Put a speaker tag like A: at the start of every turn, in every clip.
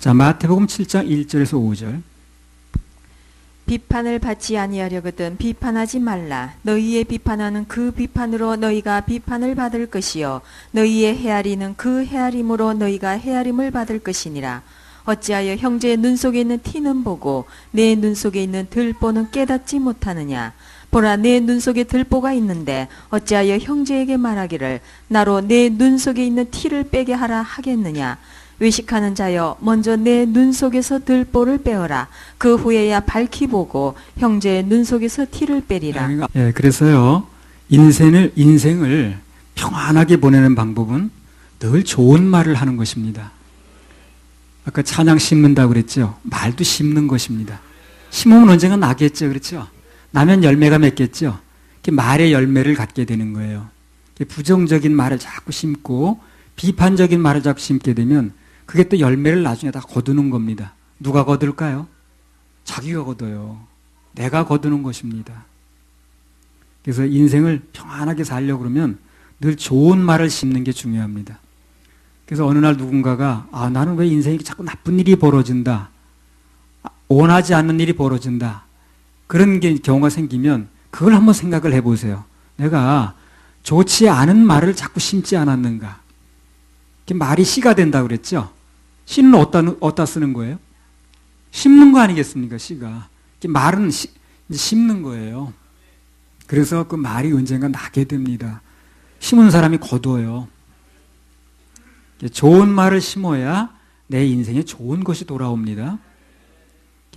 A: 자, 마태복음 7장 1절에서 5절.
B: 비판을 받지 아니하려거든 비판하지 말라. 너희의 비판하는 그 비판으로 너희가 비판을 받을 것이요 너희의 헤아리는 그 헤아림으로 너희가 헤아림을 받을 것이니라. 어찌하여 형제의 눈 속에 있는 티는 보고 내 눈 속에 있는 들보는 깨닫지 못하느냐. 보라, 내 눈 속에 들보가 있는데 어찌하여 형제에게 말하기를 나로 내 눈 속에 있는 티를 빼게 하라 하겠느냐. 외식하는 자여, 먼저 내 눈 속에서 들보를 빼어라. 그 후에야 밝히 보고 형제의 눈 속에서 티를 빼리라.
A: 예, 그래서요, 인생을 평안하게 보내는 방법은 늘 좋은 말을 하는 것입니다. 아까 찬양 심는다고 그랬죠? 말도 심는 것입니다. 심으면 언젠가 나겠죠, 그렇죠? 나면 열매가 맺겠죠? 말의 열매를 갖게 되는 거예요. 부정적인 말을 자꾸 심고 비판적인 말을 자꾸 심게 되면 그게 또 열매를 나중에 다 거두는 겁니다. 누가 거둘까요? 자기가 거둬요. 내가 거두는 것입니다. 그래서 인생을 평안하게 살려고 그러면 늘 좋은 말을 심는 게 중요합니다. 그래서 어느 날 누군가가 나는 왜 인생에 자꾸 나쁜 일이 벌어진다. 원하지 않는 일이 벌어진다. 그런 경우가 생기면 그걸 한번 생각을 해보세요. 내가 좋지 않은 말을 자꾸 심지 않았는가. 말이 씨가 된다고 그랬죠? 씨는 어디다 쓰는 거예요? 심는 거 아니겠습니까? 씨가. 말은 심는 거예요. 그래서 그 말이 언젠가 나게 됩니다. 심은 사람이 거둬요. 좋은 말을 심어야 내 인생에 좋은 것이 돌아옵니다.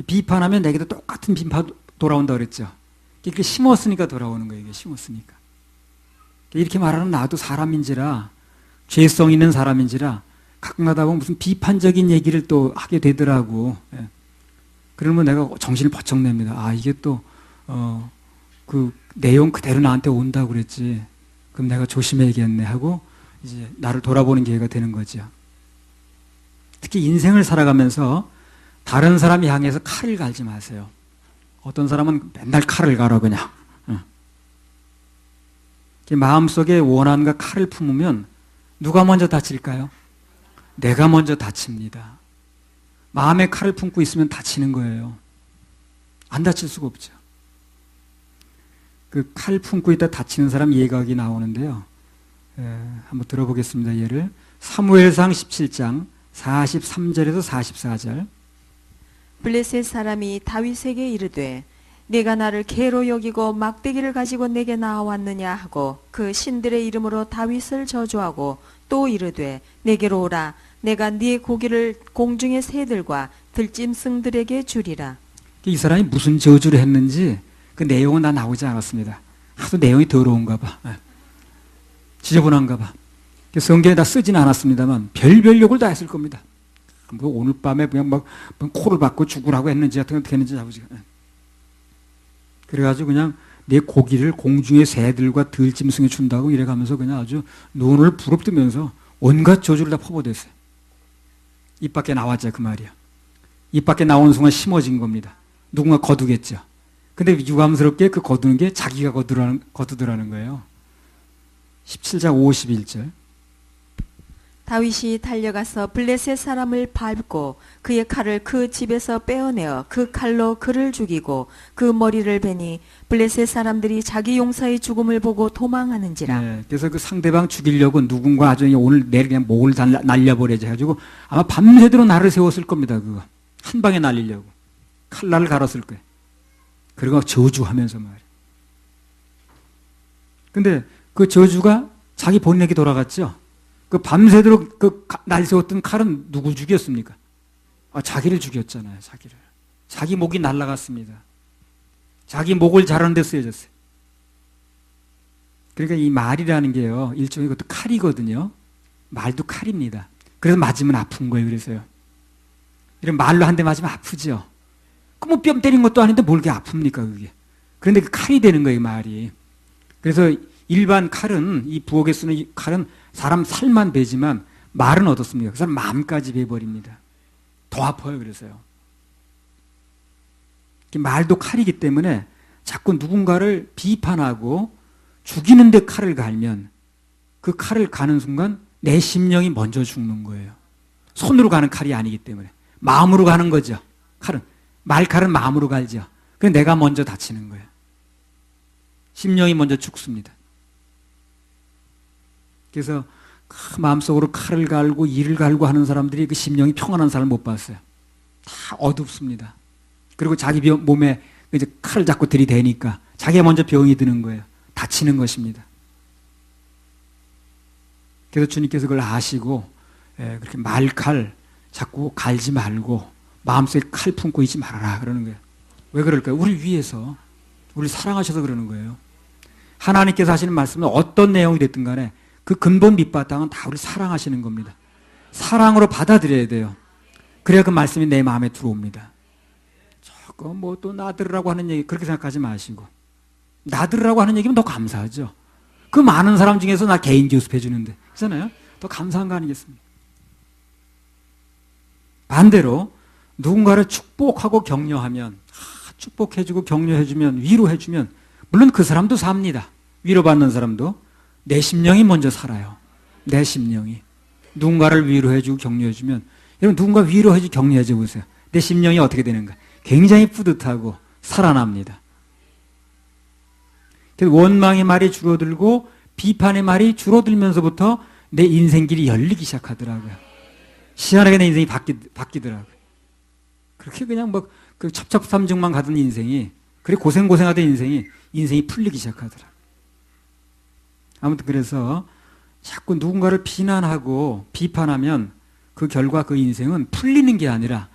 A: 비판하면 내게도 똑같은 비판 돌아온다고 그랬죠. 이렇게 심었으니까 돌아오는 거예요. 이게 심었으니까. 이렇게 말하는 나도 사람인지라, 죄성 있는 사람인지라 가끔 가다 보면 무슨 비판적인 얘기를 또 하게 되더라고. 예. 그러면 내가 정신을 번쩍 냅니다. 이게 또 그 내용 그대로 나한테 온다고 그랬지. 그럼 내가 조심해야겠네 하고 이제 나를 돌아보는 기회가 되는 거죠. 특히 인생을 살아가면서 다른 사람 향해서 칼을 갈지 마세요. 어떤 사람은 맨날 칼을 갈아 그냥. 마음속에 원한과 칼을 품으면 누가 먼저 다칠까요? 내가 먼저 다칩니다. 마음에 칼을 품고 있으면 다치는 거예요. 안 다칠 수가 없죠. 그 칼 품고 있다 다치는 사람 예각이 나오는데요. 한번 들어보겠습니다. 예를 사무엘상 17장 43절에서 44절.
B: 블레셋 사람이 다윗에게 이르되 네가 나를 개로 여기고 막대기를 가지고 내게 나왔느냐 하고 그 신들의 이름으로 다윗을 저주하고 또 이르되 내게로 오라. 내가 네 고기를 공중의 새들과 들짐승들에게 주리라.
A: 이 사람이 무슨 저주를 했는지 그 내용은 다 나오지 않았습니다. 하도 내용이 더러운가 봐. 지저분한가 봐. 성경에 다 쓰지는 않았습니다만 별별 욕을 다 했을 겁니다. 뭐 오늘 밤에 그냥 막 코를 박고 죽으라고 했는지 어떻게 했는지 아버지가. 그래가지고 그냥 내 고기를 공중의 새들과 들짐승에 준다고 이래가면서 그냥 아주 눈을 부릅뜨면서 온갖 저주를 다 퍼부었어요. 입 밖에 나왔죠, 그 말이야. 입 밖에 나오는 순간 심어진 겁니다. 누군가 거두겠죠. 근데 유감스럽게 그 거두는 게 자기가 거두더라는 거예요. 17장 51절.
B: 다윗이 달려가서 블레셋 사람을 밟고 그의 칼을 그 집에서 빼어내어 그 칼로 그를 죽이고 그 머리를 베니 블레셋 사람들이 자기 용사의 죽음을 보고 도망하는지라.
A: 네, 그래서 그 상대방 죽이려고 누군가 아주 오늘 내일 그냥 목을 날려버려져 가지고 아마 밤새도록 날을 세웠을 겁니다. 그거 한 방에 날리려고 칼날을 갈았을 거예요. 그리고 저주하면서 말이에요. 근데 그 저주가 자기 본인에게 돌아갔죠. 그 밤새도록 그 날 세웠던 칼은 누구 죽였습니까? 자기를 죽였잖아요. 자기를. 자기 목이 날아갔습니다. 자기 목을 자르는 데 쓰여졌어요. 그러니까 이 말이라는 게요, 일종의 그것도 칼이거든요. 말도 칼입니다. 그래서 맞으면 아픈 거예요. 그래서요. 이런 말로 한 대 맞으면 아프죠. 그 뭐 뺨 때린 것도 아닌데 뭘 그렇게 아픕니까 그게. 그런데 그 칼이 되는 거예요, 말이. 그래서 일반 칼은, 이 부엌에 쓰는 이 칼은 사람 살만 베지만 말은 어떻습니까? 그 사람 마음까지 베버립니다. 더 아파요. 그래서요. 말도 칼이기 때문에 자꾸 누군가를 비판하고 죽이는 데 칼을 갈면 그 칼을 가는 순간 내 심령이 먼저 죽는 거예요. 손으로 가는 칼이 아니기 때문에. 마음으로 가는 거죠. 말칼은 마음으로 갈죠. 그래서 내가 먼저 다치는 거예요. 심령이 먼저 죽습니다. 그래서 마음속으로 칼을 갈고 이를 갈고 하는 사람들이 그 심령이 평안한 사람을 못 봤어요. 다 어둡습니다. 그리고 자기 몸에 이제 칼을 자꾸 들이대니까 자기가 먼저 병이 드는 거예요. 다치는 것입니다. 그래서 주님께서 그걸 아시고 그렇게 말칼 자꾸 갈지 말고 마음속에 칼 품고 있지 말아라 그러는 거예요. 왜 그럴까요? 우리 위해서, 우리 사랑하셔서 그러는 거예요. 하나님께서 하시는 말씀은 어떤 내용이 됐든 간에 그 근본 밑바탕은 다 우리 사랑하시는 겁니다. 사랑으로 받아들여야 돼요. 그래야 그 말씀이 내 마음에 들어옵니다. 저거 뭐 또 나들으라고 하는 얘기 그렇게 생각하지 마시고, 나들으라고 하는 얘기면 더 감사하죠. 그 많은 사람 중에서 나 개인 교습해 주는데 그렇잖아요. 더 감사한 거 아니겠습니까? 반대로 누군가를 축복하고 격려하면, 축복해주고 격려해주면, 위로해주면 물론 그 사람도 삽니다. 위로받는 사람도. 내 심령이 먼저 살아요. 내 심령이. 누군가를 위로해주고 격려해주면, 여러분 누군가 위로해주고 격려해줘 보세요. 내 심령이 어떻게 되는가? 굉장히 뿌듯하고 살아납니다. 원망의 말이 줄어들고 비판의 말이 줄어들면서부터 내 인생길이 열리기 시작하더라고요. 희한하게 내 인생이 바뀌더라고요. 그렇게 그냥 뭐 그 첩첩산중만 가던 인생이, 그래 고생하던 인생이 풀리기 시작하더라고요. 아무튼 그래서 자꾸 누군가를 비난하고 비판하면 그 결과 그 인생은 풀리는 게 아니라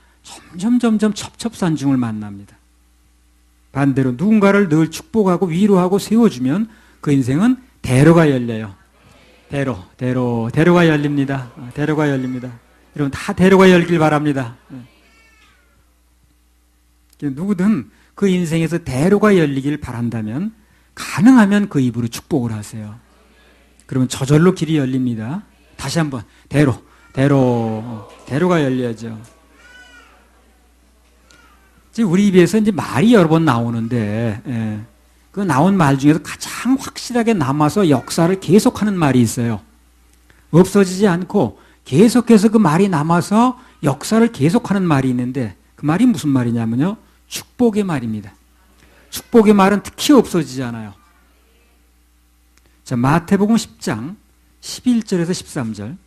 A: 점점 첩첩산중을 만납니다. 반대로 누군가를 늘 축복하고 위로하고 세워주면 그 인생은 대로가 열려요. 대로가 열립니다. 대로가 열립니다. 여러분 다 대로가 열길 바랍니다. 누구든 그 인생에서 대로가 열리길 바란다면 가능하면 그 입으로 축복을 하세요. 그러면 저절로 길이 열립니다. 다시 한번 대로가 열려야죠. 우리 입에서 이제 말이 여러 번 나오는데, 그 나온 말 중에서 가장 확실하게 남아서 역사를 계속하는 말이 있어요. 없어지지 않고 계속해서 그 말이 남아서 역사를 계속하는 말이 있는데, 그 말이 무슨 말이냐면요, 축복의 말입니다. 축복의 말은 특히 없어지지 않아요. 자, 마태복음 10장 11절에서 13절.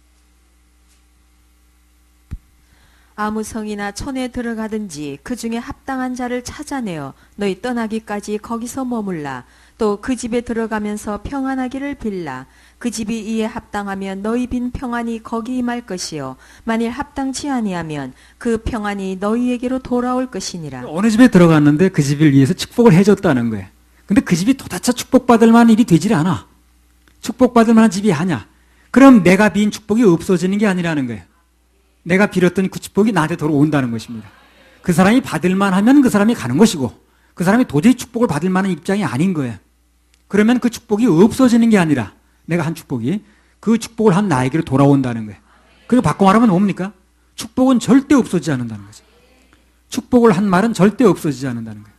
B: 아무 성이나 촌에 들어가든지 그 중에 합당한 자를 찾아내어 너희 떠나기까지 거기서 머물라. 또 그 집에 들어가면서 평안하기를 빌라. 그 집이 이에 합당하면 너희 빈 평안이 거기 임할 것이요 만일 합당치 아니하면 그 평안이 너희에게로 돌아올 것이니라.
A: 어느 집에 들어갔는데 그 집을 위해서 축복을 해줬다는 거예요. 근데 그 집이 도대체 축복받을 만한 일이 되질 않아. 축복받을 만한 집이 아니야. 그럼 내가 빈 축복이 없어지는 게 아니라는 거예요. 내가 빌었던 그 축복이 나한테 돌아온다는 것입니다. 그 사람이 받을 만하면 그 사람이 가는 것이고, 그 사람이 도저히 축복을 받을 만한 입장이 아닌 거예요. 그러면 그 축복이 없어지는 게 아니라 내가 한 축복이 그 축복을 한 나에게로 돌아온다는 거예요. 그리고 바꿔 말하면 뭡니까? 축복은 절대 없어지지 않는다는 거죠. 축복을 한 말은 절대 없어지지 않는다는 거예요.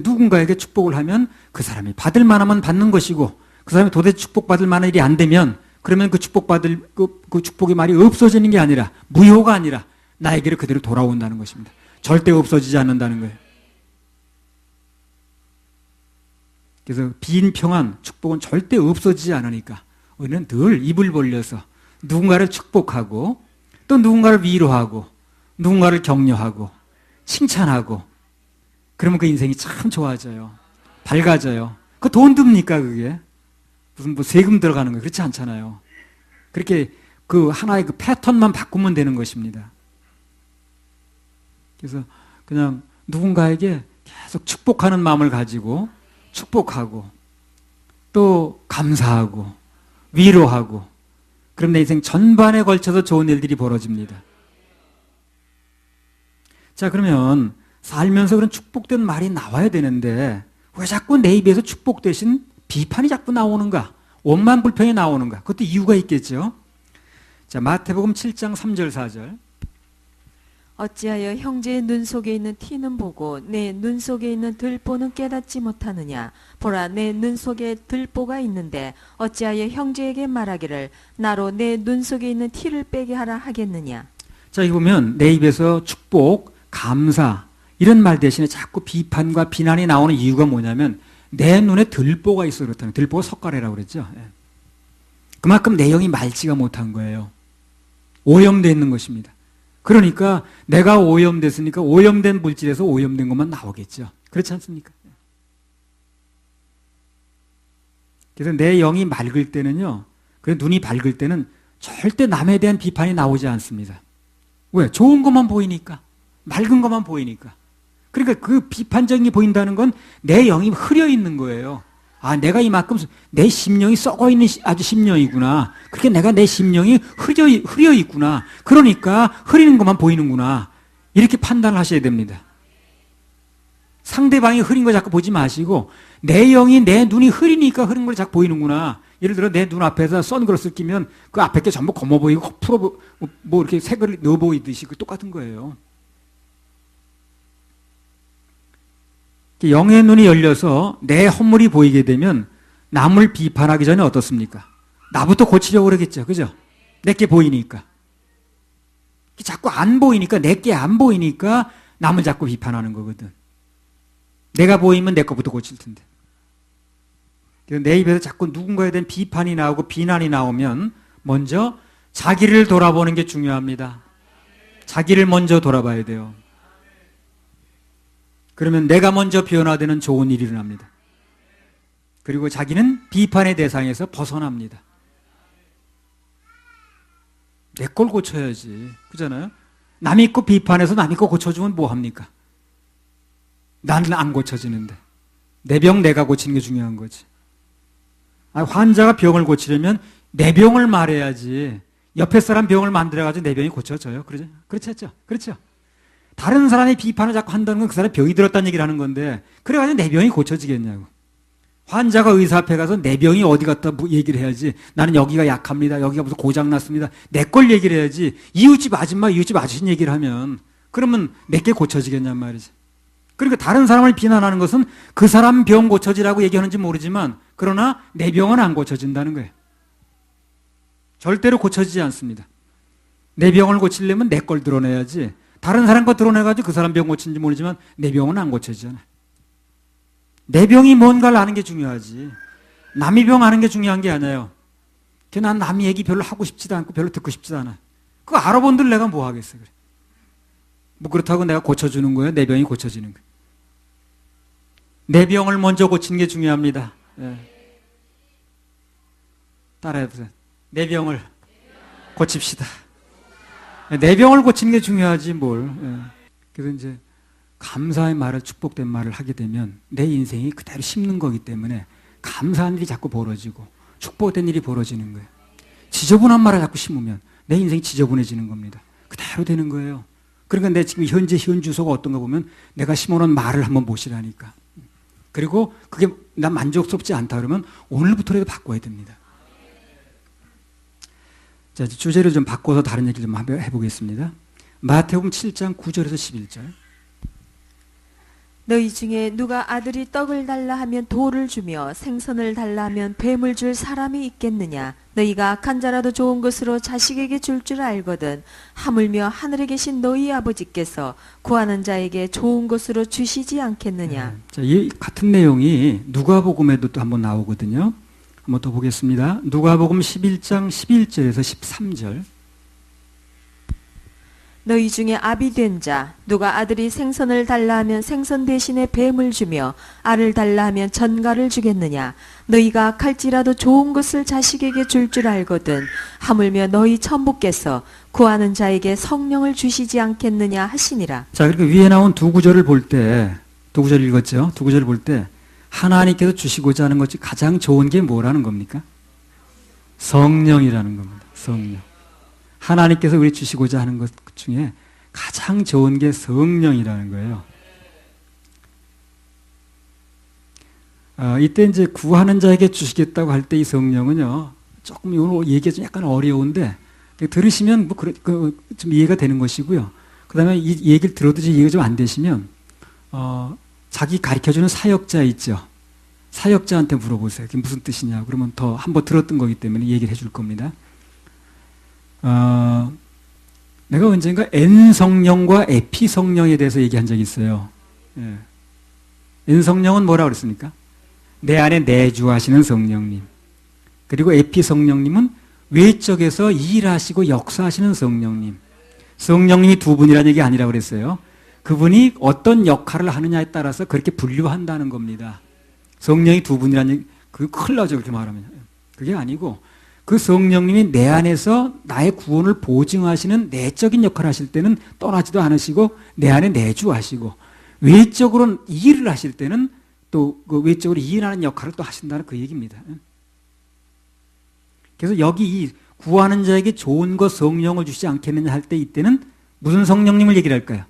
A: 누군가에게 축복을 하면 그 사람이 받을 만하면 받는 것이고, 그 사람이 도대체 축복받을 만한 일이 안 되면 그러면 그 축복받을 그 축복의 말이 없어지는 게 아니라, 무효가 아니라 나에게로 그대로 돌아온다는 것입니다. 절대 없어지지 않는다는 거예요. 그래서 빈 평안, 축복은 절대 없어지지 않으니까 우리는 늘 입을 벌려서 누군가를 축복하고, 또 누군가를 위로하고, 누군가를 격려하고 칭찬하고, 그러면 그 인생이 참 좋아져요. 밝아져요. 그 돈 듭니까 그게? 무슨 뭐 세금 들어가는 거 그렇지 않잖아요. 그렇게 그 하나의 그 패턴만 바꾸면 되는 것입니다. 그래서 그냥 누군가에게 계속 축복하는 마음을 가지고 축복하고, 또 감사하고 위로하고, 그럼 내 인생 전반에 걸쳐서 좋은 일들이 벌어집니다. 자, 그러면 살면서 그런 축복된 말이 나와야 되는데 왜 자꾸 내 입에서 축복 대신 비판이 자꾸 나오는가? 원만 불평이 나오는가? 그것도 이유가 있겠죠. 자, 마태복음 7장 3절 4절.
B: 어찌하여 형제의 눈 속에 있는 티는 보고 내 눈 속에 있는 들보는 깨닫지 못하느냐? 보라, 내 눈 속에 들보가 있는데 어찌하여 형제에게 말하기를 나로 내 눈 속에 있는 티를 빼게 하라 하겠느냐?
A: 자, 여기 보면 내 입에서 축복, 감사 이런 말 대신에 자꾸 비판과 비난이 나오는 이유가 뭐냐면 내 눈에 들보가 있어 그렇다는 거예요. 들보가 석가래라고 그랬죠. 예. 그만큼 내 영이 맑지가 못한 거예요. 오염되어 있는 것입니다. 그러니까 내가 오염됐으니까 오염된 물질에서 오염된 것만 나오겠죠. 그렇지 않습니까? 그래서 내 영이 맑을 때는요, 그래서 눈이 밝을 때는 절대 남에 대한 비판이 나오지 않습니다. 왜? 좋은 것만 보이니까. 맑은 것만 보이니까. 그러니까 그 비판적인 게 보인다는 건 내 영이 흐려 있는 거예요. 아, 내가 이만큼 내 심령이 썩어 있는 아주 심령이구나. 그렇게 내가 내 심령이 흐려 있구나. 그러니까 흐리는 것만 보이는구나. 이렇게 판단을 하셔야 됩니다. 상대방이 흐린 거 자꾸 보지 마시고 내 영이 내 눈이 흐리니까 흐린 걸 자꾸 보이는구나. 예를 들어 내 눈 앞에서 선글라스 끼면 그 앞에 게 전부 검어 보이고 뭐 이렇게 색을 넣어 보이듯이 그 똑같은 거예요. 영의 눈이 열려서 내 허물이 보이게 되면 남을 비판하기 전에 어떻습니까? 나부터 고치려고 그러겠죠. 그죠? 내게 보이니까. 자꾸 안 보이니까, 내게 안 보이니까 남을 자꾸 비판하는 거거든. 내가 보이면 내 거부터 고칠 텐데. 내 입에서 자꾸 누군가에 대한 비판이 나오고 비난이 나오면 먼저 자기를 돌아보는 게 중요합니다. 자기를 먼저 돌아봐야 돼요. 그러면 내가 먼저 변화되는 좋은 일이 일어납니다. 그리고 자기는 비판의 대상에서 벗어납니다. 내 걸 고쳐야지. 그잖아요? 남이 거 비판해서 남이 거 고쳐주면 뭐합니까? 나는 안 고쳐지는데. 내 병 내가 고치는 게 중요한 거지. 아니, 환자가 병을 고치려면 내 병을 말해야지. 옆에 사람 병을 만들어가지고 내 병이 고쳐져요. 그러죠? 그렇죠? 그렇죠? 다른 사람의 비판을 자꾸 한다는 건 그 사람이 병이 들었다는 얘기를 하는 건데 그래가지고 내 병이 고쳐지겠냐고. 환자가 의사 앞에 가서 내 병이 어디 갔다 얘기를 해야지. 나는 여기가 약합니다. 여기가 무슨 고장났습니다. 내 걸 얘기를 해야지. 이웃집 아줌마, 이웃집 아저씨 얘기를 하면 그러면 내게 고쳐지겠냔 말이지. 그러니까 다른 사람을 비난하는 것은 그 사람 병 고쳐지라고 얘기하는지 모르지만 그러나 내 병은 안 고쳐진다는 거예요. 절대로 고쳐지지 않습니다. 내 병을 고치려면 내 걸 드러내야지. 다른 사람 거 드러내가지고 그 사람 병 고친지 모르지만 내 병은 안 고쳐지잖아. 내 병이 뭔가를 아는 게 중요하지. 남의 병 아는 게 중요한 게 아니에요. 난 남 얘기 별로 하고 싶지도 않고 별로 듣고 싶지도 않아. 그거 알아본들 내가 뭐 하겠어. 그래. 뭐 그렇다고 내가 고쳐주는 거예요? 내 병이 고쳐지는 거예요. 내 병을 먼저 고치는 게 중요합니다. 예. 따라해보세요. 내 병을 고칩시다. 내 병을 고치는 게 중요하지 뭘. 예. 그래서 이제 감사의 말을 축복된 말을 하게 되면 내 인생이 그대로 심는 거기 때문에 감사한 일이 자꾸 벌어지고 축복된 일이 벌어지는 거예요. 지저분한 말을 자꾸 심으면 내 인생이 지저분해지는 겁니다. 그대로 되는 거예요. 그러니까 내 지금 현재 현 주소가 어떤가 보면 내가 심어놓은 말을 한번 보시라니까. 그리고 그게 난 만족스럽지 않다 그러면 오늘부터라도 바꿔야 됩니다. 자, 주제를 좀 바꿔서 다른 얘기를 좀 해보겠습니다. 마태복음 7장 9절에서 11절.
B: 너희 중에 누가 아들이 떡을 달라 하면 돌을 주며 생선을 달라 하면 뱀을 줄 사람이 있겠느냐? 너희가 악한 자라도 좋은 것으로 자식에게 줄 줄 알거든. 하물며 하늘에 계신 너희 아버지께서 구하는 자에게 좋은 것으로 주시지 않겠느냐?
A: 네. 자, 이 같은 내용이 누가복음에도 또 한번 나오거든요. 한번 더 보겠습니다. 누가복음 11장 11절에서 13절.
B: 너희 중에 아비 된 자 누가 아들이 생선을 달라 하면 생선 대신에 뱀을 주며 알을 달라 하면 전갈을 주겠느냐? 너희가 악할지라도 좋은 것을 자식에게 줄 줄 알거든. 하물며 너희 천부께서 구하는 자에게 성령을 주시지 않겠느냐 하시니라.
A: 자, 그러니까 위에 나온 두 구절을 볼 때, 두 구절 읽었죠? 두 구절을 볼 때 하나님께서 주시고자 하는 것이 가장 좋은 게 뭐라는 겁니까? 성령이라는 겁니다. 성령. 하나님께서 우리 주시고자 하는 것 중에 가장 좋은 게 성령이라는 거예요. 이때 이제 구하는 자에게 주시겠다고 할 때 이 성령은요, 조금 이 얘기가 좀 약간 어려운데, 들으시면 뭐 좀 이해가 되는 것이고요. 그 다음에 이 얘기를 들어도 이해가 좀 안 되시면, 자기 가르쳐주는 사역자 있죠. 사역자한테 물어보세요. 그게 무슨 뜻이냐. 그러면 더 한번 들었던 거기 때문에 얘기를 해줄 겁니다. 내가 언젠가 N성령과 에피성령에 대해서 얘기한 적이 있어요. 예. N성령은 뭐라고 그랬습니까? 내 안에 내주하시는 성령님. 그리고 에피성령님은 외적에서 일하시고 역사하시는 성령님. 성령님이 두 분이라는 얘기 아니라고 그랬어요. 그분이 어떤 역할을 하느냐에 따라서 그렇게 분류한다는 겁니다. 성령이 두 분이라는 얘기, 그게 큰일 나죠, 그렇게 말하면. 그게 아니고, 그 성령님이 내 안에서 나의 구원을 보증하시는 내적인 역할을 하실 때는 떠나지도 않으시고, 내 안에 내주하시고, 외적으로 일을 하실 때는 또 그 외적으로 일하는 역할을 또 하신다는 그 얘기입니다. 그래서 여기 이 구하는 자에게 좋은 것 성령을 주시지 않겠느냐 할 때 이때는 무슨 성령님을 얘기를 할까요?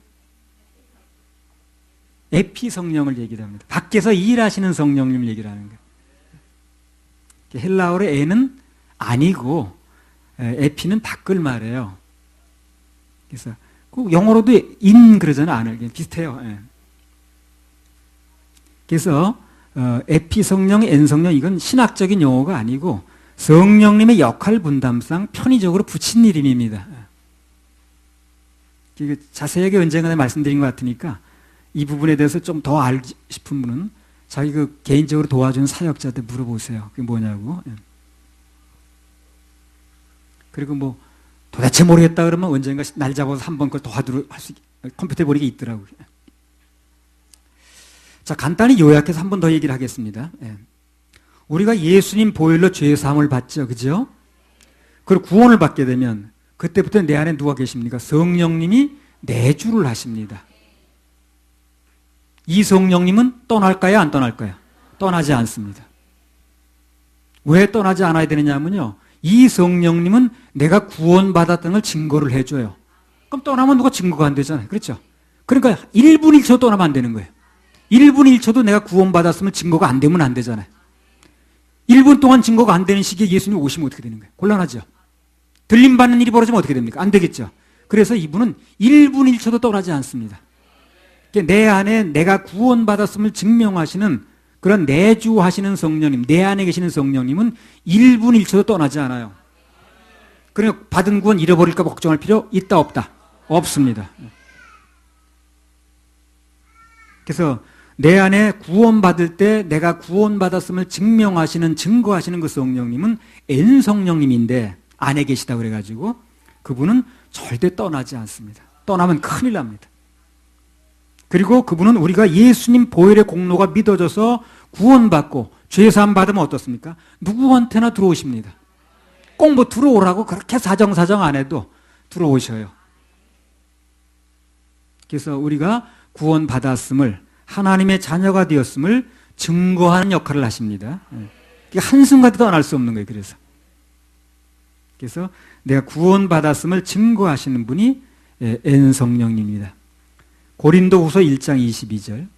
A: 에피 성령을 얘기를 합니다. 밖에서 일하시는 성령님을 얘기를 하는 거예요. 헬라어로 에는 아니고 에피는 밖을 말해요. 그래서 영어로도 인 그러잖아요. 안을 비슷해요. 그래서 에피 성령, 엔 성령 이건 신학적인 용어가 아니고 성령님의 역할 분담상 편의적으로 붙인 이름입니다. 자세하게 언젠가 말씀드린 것 같으니까 이 부분에 대해서 좀 더 알고 싶은 분은 자기 그 개인적으로 도와주는 사역자한테 물어보세요. 그게 뭐냐고. 그리고 뭐 도대체 모르겠다 그러면 언젠가 날 잡아서 한번 그걸 도와주러 할 수 컴퓨터에 보니까 있더라고요. 자, 간단히 요약해서 한 번 더 얘기를 하겠습니다. 우리가 예수님 보혈로 죄 사함을 받죠. 그죠? 그리고 구원을 받게 되면 그때부터 내 안에 누가 계십니까? 성령님이 내주를 하십니다. 이 성령님은 떠날까요? 안 떠날까요? 떠나지 않습니다. 왜 떠나지 않아야 되느냐면요. 이 성령님은 내가 구원받았다는 걸 증거를 해줘요. 그럼 떠나면 누가 증거가 안 되잖아요. 그렇죠? 그러니까 1분 1초 떠나면 안 되는 거예요. 1분 1초도 내가 구원받았으면 증거가 안 되면 안 되잖아요. 1분 동안 증거가 안 되는 시기에 예수님이 오시면 어떻게 되는 거예요? 곤란하죠? 들림받는 일이 벌어지면 어떻게 됩니까? 안 되겠죠? 그래서 이분은 1분 1초도 떠나지 않습니다. 내 안에 내가 구원받았음을 증명하시는 그런 내주하시는 성령님, 내 안에 계시는 성령님은 1분 1초도 떠나지 않아요. 그러니까 받은 구원 잃어버릴까 걱정할 필요 있다 없다? 없습니다. 그래서 내 안에 구원받을 때 내가 구원받았음을 증명하시는 증거하시는 그 성령님은 N 성령님인데 안에 계시다 그래가지고 그분은 절대 떠나지 않습니다. 떠나면 큰일 납니다. 그리고 그분은 우리가 예수님 보혈의 공로가 믿어져서 구원받고 죄사함 받으면 어떻습니까? 누구한테나 들어오십니다. 꼭 뭐 들어오라고 그렇게 사정사정 안 해도 들어오셔요. 그래서 우리가 구원받았음을 하나님의 자녀가 되었음을 증거하는 역할을 하십니다. 한순간도 떠날 수 없는 거예요. 그래서 내가 구원받았음을 증거하시는 분이 N 성령님입니다. 고린도후서 1장 22절.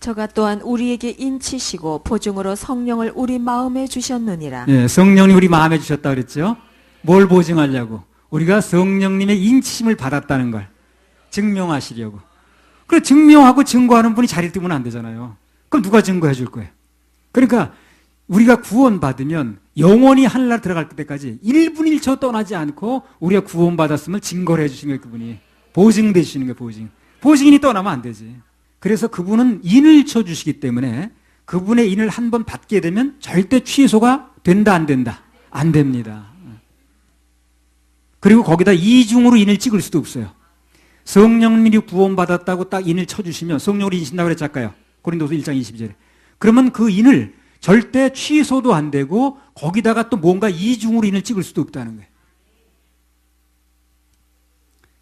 B: 저가 또한 우리에게 인치시고 보증으로 성령을 우리 마음에 주셨느니라.
A: 네, 성령님 우리 마음에 주셨다 그랬죠? 뭘 보증하려고? 우리가 성령님의 인치심을 받았다는 걸 증명하시려고. 그래 증명하고 증거하는 분이 자리 뜨면 안 되잖아요. 그럼 누가 증거해 줄 거예요? 그러니까 우리가 구원받으면 영원히 하늘나라 들어갈 때까지 1분 1초 떠나지 않고 우리가 구원받았음을 증거를 해주시는 거예요. 그분이 보증돼 주시는 거예요. 보증인이 떠나면 안 되지. 그래서 그분은 인을 쳐주시기 때문에 그분의 인을 한 번 받게 되면 절대 취소가 된다 안 된다? 안 됩니다. 그리고 거기다 이중으로 인을 찍을 수도 없어요. 성령님이 구원받았다고 딱 인을 쳐주시면 성령으로 인신다고 그랬지 아까요. 고린도서 1장 22절에. 그러면 그 인을 절대 취소도 안 되고 거기다가 또 뭔가 이중으로 인을 찍을 수도 없다는 거예요.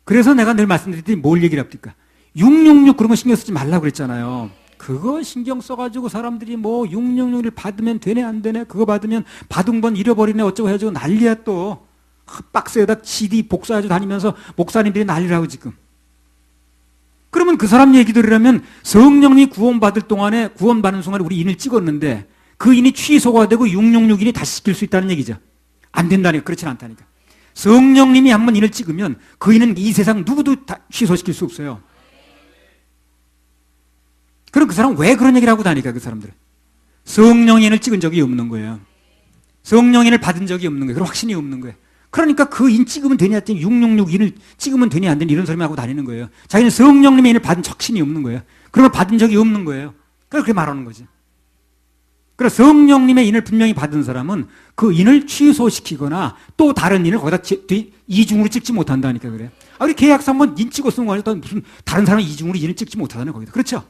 A: 그래서 내가 늘 말씀드렸더니 뭘 얘기를 합니까? 666 그런 거 신경 쓰지 말라고 그랬잖아요. 그거 신경 써가지고 사람들이 뭐 666을 받으면 되네 안 되네 그거 받으면 받은 건 잃어버리네 어쩌고 해가지고 난리야 또. 박스에다 CD 복사해서 다니면서 목사님들이 난리라고 지금. 그러면 그 사람 얘기 들으려면 성령이 구원받을 동안에 구원받는 순간에 우리 인을 찍었는데 그 인이 취소가 되고 666인이 다시 시킬 수 있다는 얘기죠. 안 된다니까. 그렇진 않다니까. 성령님이 한번 인을 찍으면 그 인은 이 세상 누구도 다 취소시킬 수 없어요. 그럼 그 사람 왜 그런 얘기를 하고 다니까 그 사람들은. 성령의 인을 찍은 적이 없는 거예요. 성령인을 받은 적이 없는 거예요. 그런 확신이 없는 거예요. 그러니까 그 인 찍으면 되냐 했더니 666인을 찍으면 되냐 안 되냐 이런 소리만 하고 다니는 거예요. 자기는 성령님의 인을 받은 확신이 없는 거예요. 그런 걸 받은 적이 없는 거예요. 그렇게 말하는 거지. 그래서 성령님의 인을 분명히 받은 사람은 그 인을 취소시키거나 또 다른 인을 거기다 이중으로 찍지 못한다니까 그래요. 우리 계약서 한번 인 찍었으면 거기다 무슨 다른 사람은 이중으로 인을 찍지 못하다는 거기다. 그렇죠?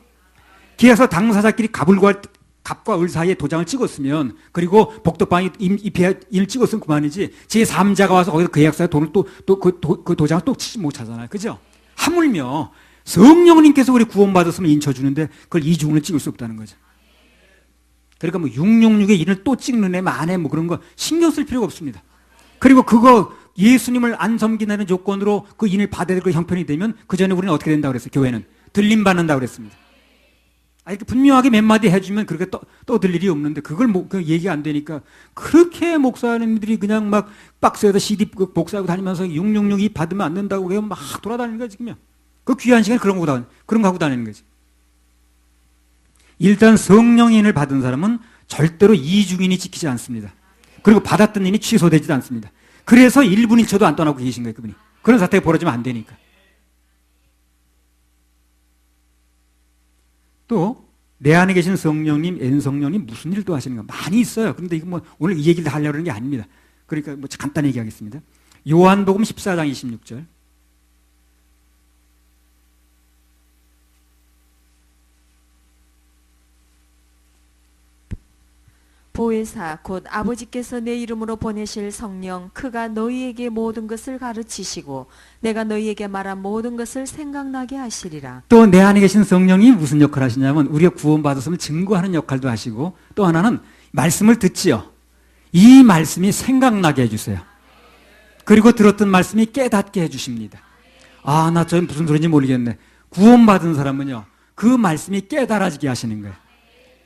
A: 계약서 당사자끼리 갑과 을 사이에 도장을 찍었으면 그리고 복덕방이 입에 인을 찍었으면 그만이지 제3자가 와서 거기서 계약서에 돈을 그 도장을 또 치지 못하잖아요. 그죠? 하물며 성령님께서 우리 구원받았으면 인 쳐주는데 그걸 이중으로 찍을 수 없다는 거죠. 그러니까 뭐 666의 인을 또 찍는 애 만에 뭐 그런 거 신경 쓸 필요가 없습니다. 그리고 그거 예수님을 안 섬긴다는 조건으로 그 인을 받아야 될 그 형편이 되면 그 전에 우리는 어떻게 된다고 그랬어요? 교회는 들림 받는다고 그랬습니다. 이렇게 분명하게 몇 마디 해주면 그렇게 떠들 일이 없는데 그걸 그 얘기가 안 되니까 그렇게 목사님들이 그냥 막 박스에다 CD 복사하고 다니면서 666이 받으면 안 된다고 그냥 막 돌아다니는 거야 지금요. 그 귀한 시간에 그런 거 하고 다니는 거지. 일단 성령인을 받은 사람은 절대로 이중인이 지키지 않습니다. 그리고 받았던 인이 취소되지도 않습니다. 그래서 1분 1초도 안 떠나고 계신 거예요, 그분이. 그런 사태가 벌어지면 안 되니까. 또 내 안에 계신 성령님, N성령님 무슨 일도 하시는가 많이 있어요. 그런데 이거 뭐 오늘 이 얘기를 다 하려고 하는 게 아닙니다. 그러니까 뭐 간단히 얘기하겠습니다. 요한복음 14장 26절.
B: 보혜사 곧 아버지께서 내 이름으로 보내실 성령 그가 너희에게 모든 것을 가르치시고 내가 너희에게 말한 모든 것을 생각나게 하시리라.
A: 또 내 안에 계신 성령이 무슨 역할을 하시냐면 우리가 구원받았음을 증거하는 역할도 하시고 또 하나는 말씀을 듣지요. 이 말씀이 생각나게 해주세요. 그리고 들었던 말씀이 깨닫게 해주십니다. 나 저 무슨 소리인지 모르겠네. 구원받은 사람은요 그 말씀이 깨달아지게 하시는 거예요.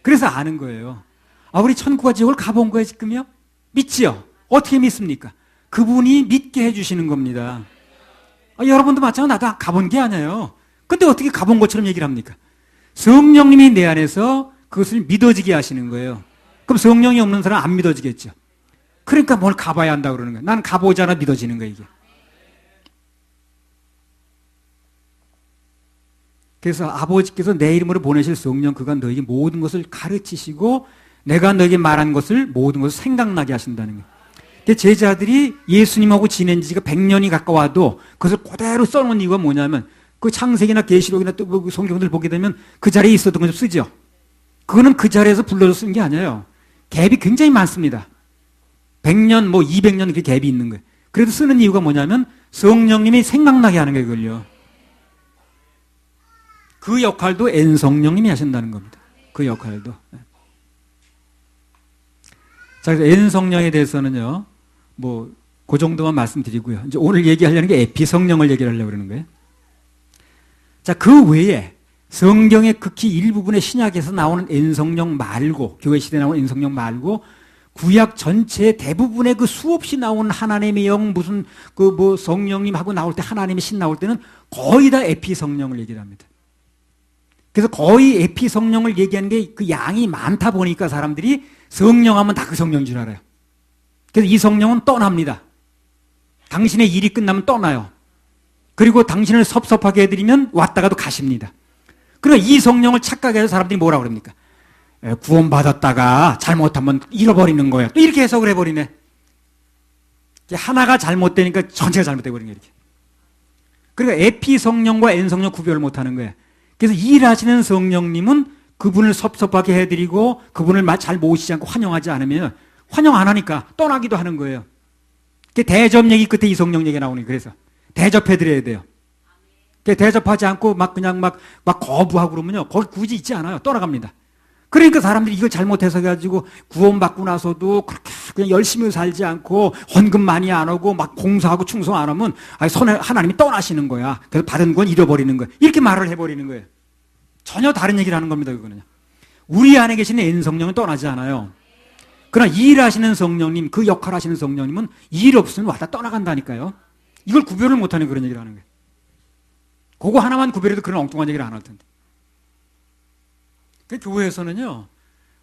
A: 그래서 아는 거예요. 우리 천국과 지옥을 가본 거예요, 지금요? 믿지요? 어떻게 믿습니까? 그분이 믿게 해주시는 겁니다. 여러분도 마찬가지로 나도 가본 게 아니에요. 근데 어떻게 가본 것처럼 얘기를 합니까? 성령님이 내 안에서 그것을 믿어지게 하시는 거예요. 그럼 성령이 없는 사람은 안 믿어지겠죠. 그러니까 뭘 가봐야 한다고 그러는 거예요. 나는 가보잖아 믿어지는 거예요, 이게. 그래서 아버지께서 내 이름으로 보내실 성령 그가 너에게 모든 것을 가르치시고 내가 너에게 말한 것을 모든 것을 생각나게 하신다는 거예요. 제자들이 예수님하고 지낸 지가 100년이 가까워도 그것을 그대로 써놓은 이유가 뭐냐면 그 창세기나 계시록이나 또 성경들 보게 되면 그 자리에 있었던 걸 좀 쓰죠. 그거는 그 자리에서 불러서 쓴 게 아니에요. 갭이 굉장히 많습니다. 100년, 200년 그렇게 갭이 있는 거예요. 그래도 쓰는 이유가 뭐냐면 성령님이 생각나게 하는 거예요, 그걸요. 그 역할도 N성령님이 하신다는 겁니다. 그 역할도. 자, 그래서 N성령에 대해서는요, 그 정도만 말씀드리고요. 이제 오늘 얘기하려는 게 에피성령을 얘기하려고 그러는 거예요. 자, 그 외에 성경의 극히 일부분의 신약에서 나오는 N성령 말고, 교회 시대에 나오는 N성령 말고, 구약 전체의 대부분의 그 수없이 나오는 하나님의 영, 무슨, 성령님하고 나올 때 하나님의 신 나올 때는 거의 다 에피성령을 얘기를 합니다. 그래서 거의 에피성령을 얘기하는 게 그 양이 많다 보니까 사람들이 성령하면 다 그 성령인 줄 알아요. 그래서 이 성령은 떠납니다. 당신의 일이 끝나면 떠나요. 그리고 당신을 섭섭하게 해드리면 왔다가도 가십니다. 그러니까 이 성령을 착각해서 사람들이 뭐라고 그럽니까? 구원받았다가 잘못하면 잃어버리는 거예요. 또 이렇게 해석을 해버리네. 하나가 잘못되니까 전체가 잘못돼버리는 거예요. 이렇게. 그러니까 에피 성령과 N 성령 구별을 못하는 거예요. 그래서 일하시는 성령님은 그분을 섭섭하게 해드리고 그분을 잘 모시지 않고 환영하지 않으면 환영 안 하니까 떠나기도 하는 거예요. 대접 얘기 끝에 이 성령 얘기가 나오니 그래서 대접해드려야 돼요. 대접하지 않고 그냥 거부하고 그러면요. 거기 굳이 있지 않아요. 떠나갑니다. 그러니까 사람들이 이걸 잘못해서 가지고 구원받고 나서도 그렇게 그냥 열심히 살지 않고 헌금 많이 안 하고 공사하고 충성 안 하면 하나님이 떠나시는 거야. 그래서 받은 건 잃어버리는 거야. 이렇게 말을 해버리는 거예요. 전혀 다른 얘기를 하는 겁니다. 그거는. 우리 안에 계시는 N성령은 떠나지 않아요. 그러나 일하시는 성령님, 그 역할 하시는 성령님은 일 없으면 왔다 떠나간다니까요. 이걸 구별을 못하는 그런 얘기를 하는 거예요. 그거 하나만 구별해도 그런 엉뚱한 얘기를 안 할 텐데. 그 교회에서는요,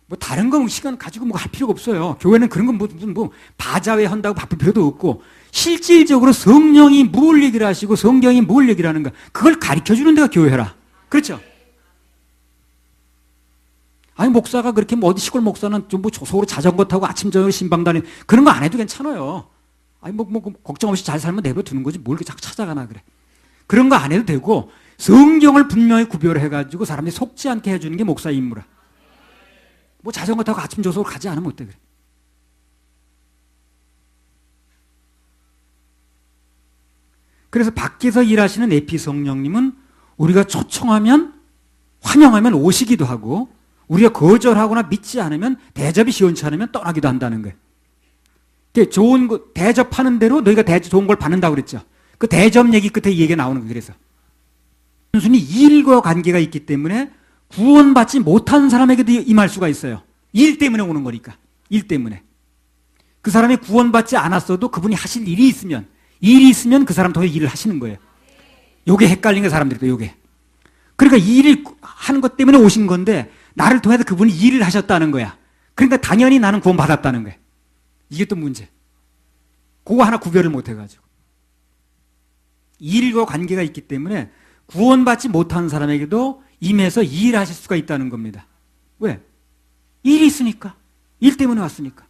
A: 뭐 다른 거 시간 가지고 뭐 할 필요가 없어요. 교회는 그런 건 무슨 뭐 바자회 한다고 바쁠 필요도 없고 실질적으로 성령이 뭘 얘기를 하시고 성경이 뭘 얘기를 하는가 그걸 가르쳐 주는 데가 교회라. 그렇죠? 아니 목사가 그렇게 뭐 어디 시골 목사는 좀 뭐 조속으로 자전거 타고 아침 저녁 신방 다니는 그런 거 안 해도 괜찮아요. 아니 뭐 걱정 없이 잘 살면 내버려 두는 거지 뭘 이렇게 자꾸 찾아가나 그래. 그런 거 안 해도 되고 성경을 분명히 구별해 가지고 사람들이 속지 않게 해주는 게 목사의 임무라. 뭐 자전거 타고 아침 조속으로 가지 않으면 어때 그래. 그래서 밖에서 일하시는 에피 성령님은 우리가 초청하면 환영하면 오시기도 하고 우리가 거절하거나 믿지 않으면 대접이 시원치 않으면 떠나기도 한다는 거예요. 좋은 거 대접하는 대로 너희가 좋은 걸 받는다고 그랬죠. 그 대접 얘기 끝에 이 얘기가 나오는 거예요. 그래서 단순히 일과 관계가 있기 때문에 구원받지 못한 사람에게도 임할 수가 있어요. 일 때문에 오는 거니까. 일 때문에. 그 사람이 구원받지 않았어도 그분이 하실 일이 있으면 그 사람 통해 일을 하시는 거예요. 요게 헷갈린 게 사람들이 요게. 그러니까 이 일을 하는 것 때문에 오신 건데 나를 통해서 그분이 일을 하셨다는 거야. 그러니까 당연히 나는 구원받았다는 거야. 이게 또 문제. 그거 하나 구별을 못 해가지고. 일과 관계가 있기 때문에 구원받지 못한 사람에게도 임해서 일하실 수가 있다는 겁니다. 왜? 일이 있으니까. 일 때문에 왔으니까.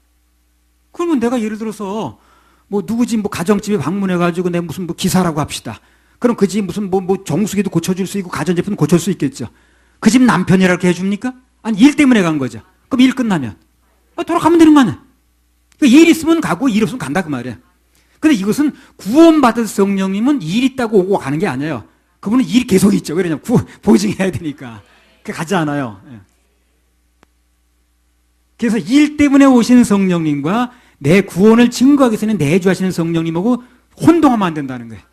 A: 그러면 내가 예를 들어서 뭐 누구 집 뭐 가정집에 방문해가지고 내가 무슨 뭐 기사라고 합시다. 그럼 그 집 무슨 뭐 정수기도 고쳐줄 수 있고 가전제품도 고칠 수 있겠죠. 그 집 남편이라고 해줍니까? 아니 일 때문에 간 거죠. 그럼 일 끝나면 돌아가면 되는 거 아니야. 그러니까 일 있으면 가고 일 없으면 간다 그 말이야. 근데 이것은 구원받은 성령님은 일 있다고 오고 가는 게 아니에요. 그분은 일이 계속 있죠. 왜냐면 보증해야 되니까. 가지 않아요. 그래서 일 때문에 오신 성령님과 내 구원을 증거하기 위해서는 내주하시는 성령님하고 혼동하면 안 된다는 거예요.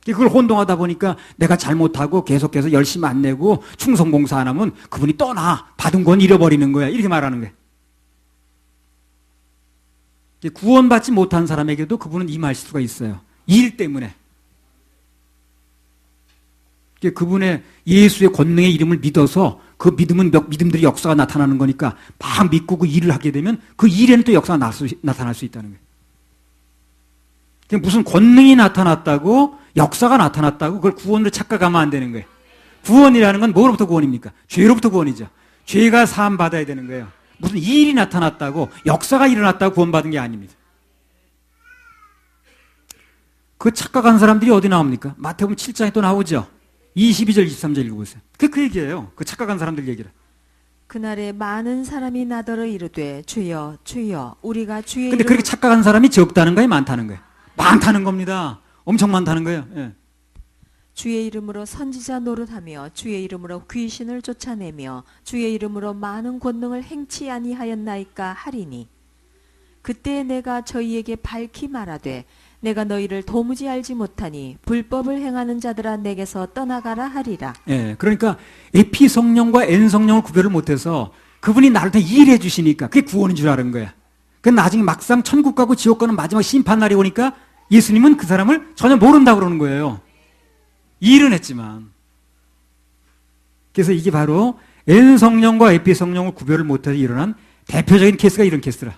A: 그걸 혼동하다 보니까 내가 잘못하고 계속해서 열심히 안 내고 충성봉사 안 하면 그분이 떠나. 받은 건 잃어버리는 거야. 이렇게 말하는 거예요. 구원받지 못한 사람에게도 그분은 임하실 수가 있어요. 일 때문에. 그분의 예수의 권능의 이름을 믿어서 그 믿음은 믿음들이 역사가 나타나는 거니까 막 믿고 그 일을 하게 되면 그 일에는 또 역사가 나타날 수 있다는 거예요. 무슨 권능이 나타났다고 역사가 나타났다고 그걸 구원으로 착각하면 안 되는 거예요. 구원이라는 건 뭐로부터 구원입니까? 죄로부터 구원이죠. 죄가 사함 받아야 되는 거예요. 무슨 일이 나타났다고 역사가 일어났다고 구원받은 게 아닙니다. 그 착각한 사람들이 어디 나옵니까? 마태복음 7장에 또 나오죠. 22절 23절 읽어보세요. 그 얘기예요. 그 착각한 사람들 얘기를.
B: 그날에 많은 사람이 나더러 이르되 주여 주여 우리가 주의
A: 근데 그렇게 착각한 사람이 적다는 거예요? 많다는 거예요? 많다는 겁니다. 엄청 많다는 거예요. 예.
B: 주의 이름으로 선지자 노릇하며 주의 이름으로 귀신을 쫓아내며 주의 이름으로 많은 권능을 행치 아니하였나이까 하리니 그때 내가 저희에게 밝히 말하되 내가 너희를 도무지 알지 못하니 불법을 행하는 자들아 내게서 떠나가라 하리라.
A: 예, 그러니까 에피 성령과 엔 성령을 구별을 못해서 그분이 나를 더 일해 주시니까 그게 구원인 줄 아는 거야. 그 나중에 막상 천국 가고 지옥 가는 마지막 심판 날이 오니까 예수님은 그 사람을 전혀 모른다고 그러는 거예요. 일은 했지만. 그래서 이게 바로 엔 성령과 에피 성령을 구별을 못해서 일어난 대표적인 케이스가 이런 케이스라.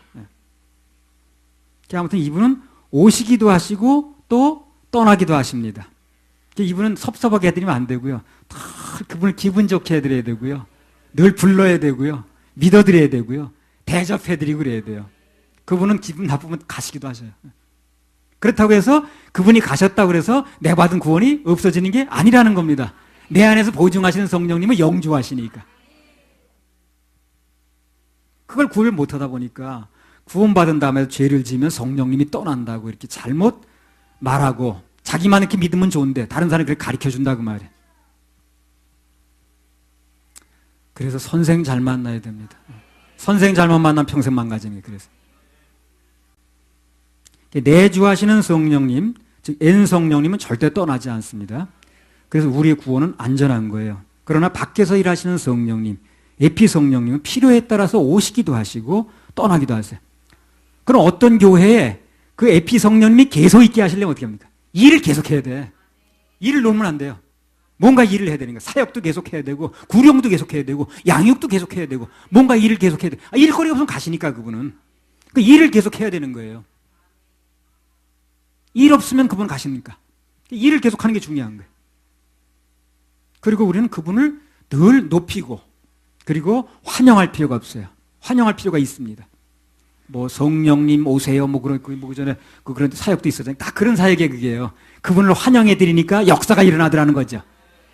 A: 아무튼 이분은 오시기도 하시고 또 떠나기도 하십니다. 이분은 섭섭하게 해드리면 안 되고요. 다 그분을 기분 좋게 해드려야 되고요. 늘 불러야 되고요. 믿어드려야 되고요. 대접해드리고 그래야 돼요. 그분은 기분 나쁘면 가시기도 하셔요. 그렇다고 해서 그분이 가셨다고 그래서 내 받은 구원이 없어지는 게 아니라는 겁니다. 내 안에서 보증하시는 성령님은 영주하시니까. 그걸 구별 못하다 보니까 구원받은 다음에 죄를 지으면 성령님이 떠난다고 이렇게 잘못 말하고 자기만 이렇게 믿으면 좋은데 다른 사람이 그렇게 가르쳐준다 그 말이에요. 그래서 선생 잘 만나야 됩니다. 선생 잘못 만나면 평생 망가지는 거예요. 그래서 내주하시는 성령님, 즉 엔 성령님은 절대 떠나지 않습니다. 그래서 우리의 구원은 안전한 거예요. 그러나 밖에서 일하시는 성령님, 에피 성령님은 필요에 따라서 오시기도 하시고 떠나기도 하세요. 그럼 어떤 교회에 그 에피 성령님이 계속 있게 하시려면 어떻게 합니까? 일을 계속 해야 돼. 일을 놓으면 안 돼요. 뭔가 일을 해야 되는 거예요. 사역도 계속 해야 되고, 구령도 계속 해야 되고, 양육도 계속 해야 되고, 뭔가 일을 계속 해야 돼. 일거리가 없으면 가시니까, 그분은. 그 일을 계속 해야 되는 거예요. 일 없으면 그분 가십니까? 일을 계속 하는 게 중요한 거예요. 그리고 우리는 그분을 늘 높이고, 그리고 환영할 필요가 없어요. 환영할 필요가 있습니다. 뭐 성령님 오세요, 뭐 그런 뭐 전에 그런 사역도 있었잖아요. 다 그런 사역이 그게요. 그분을 환영해 드리니까 역사가 일어나더라는 거죠.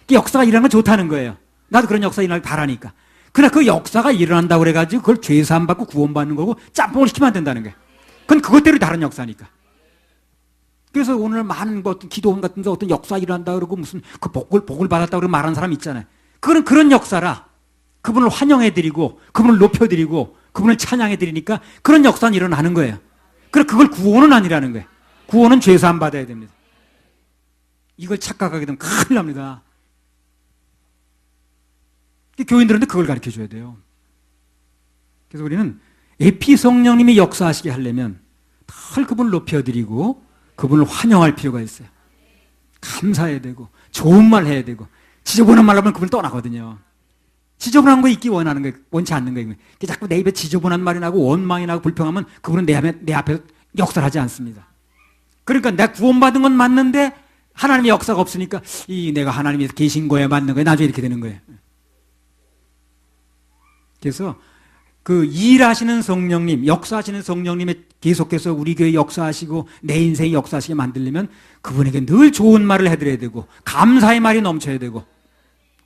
A: 그 역사가 일어나는 건 좋다는 거예요. 나도 그런 역사가 일어나길 바라니까. 그러나 그 역사가 일어난다고 그래가지고 그걸 죄사함 받고 구원받는 거고 짬뽕을 시키면 안 된다는 거예요. 그건 그것대로 다른 역사니까. 그래서 오늘 많은 뭐 어떤 기도원 같은 데 어떤 역사 일어난다 그러고 무슨 그 복을 받았다 그러고 말하는 사람 있잖아요. 그거는 그런 역사라. 그분을 환영해 드리고 그분을 높여 드리고 그분을 찬양해 드리니까 그런 역사는 일어나는 거예요. 그래서 그걸 구원은 아니라는 거예요. 구원은 죄사함 받아야 됩니다. 이걸 착각하게 되면 큰일 납니다. 교인들한테 그걸 가르쳐 줘야 돼요. 그래서 우리는 에피 성령님이 역사하시게 하려면 늘 그분을 높여드리고 그분을 환영할 필요가 있어요. 감사해야 되고 좋은 말 해야 되고 지저분한 말 하면 그분 떠나거든요. 지저분한 거 있기 원하는 거예요. 원치 않는 거예요. 자꾸 내 입에 지저분한 말이 나고 원망이 나고 불평하면 그분은 내 앞에 역사를 하지 않습니다. 그러니까 내가 구원받은 건 맞는데 하나님의 역사가 없으니까 내가 하나님이 계신 거에 맞는 거예요. 나중에 이렇게 되는 거예요. 그래서 그 일하시는 성령님, 역사하시는 성령님의 계속해서 우리 교회 역사하시고 내 인생이 역사하시게 만들려면 그분에게 늘 좋은 말을 해드려야 되고 감사의 말이 넘쳐야 되고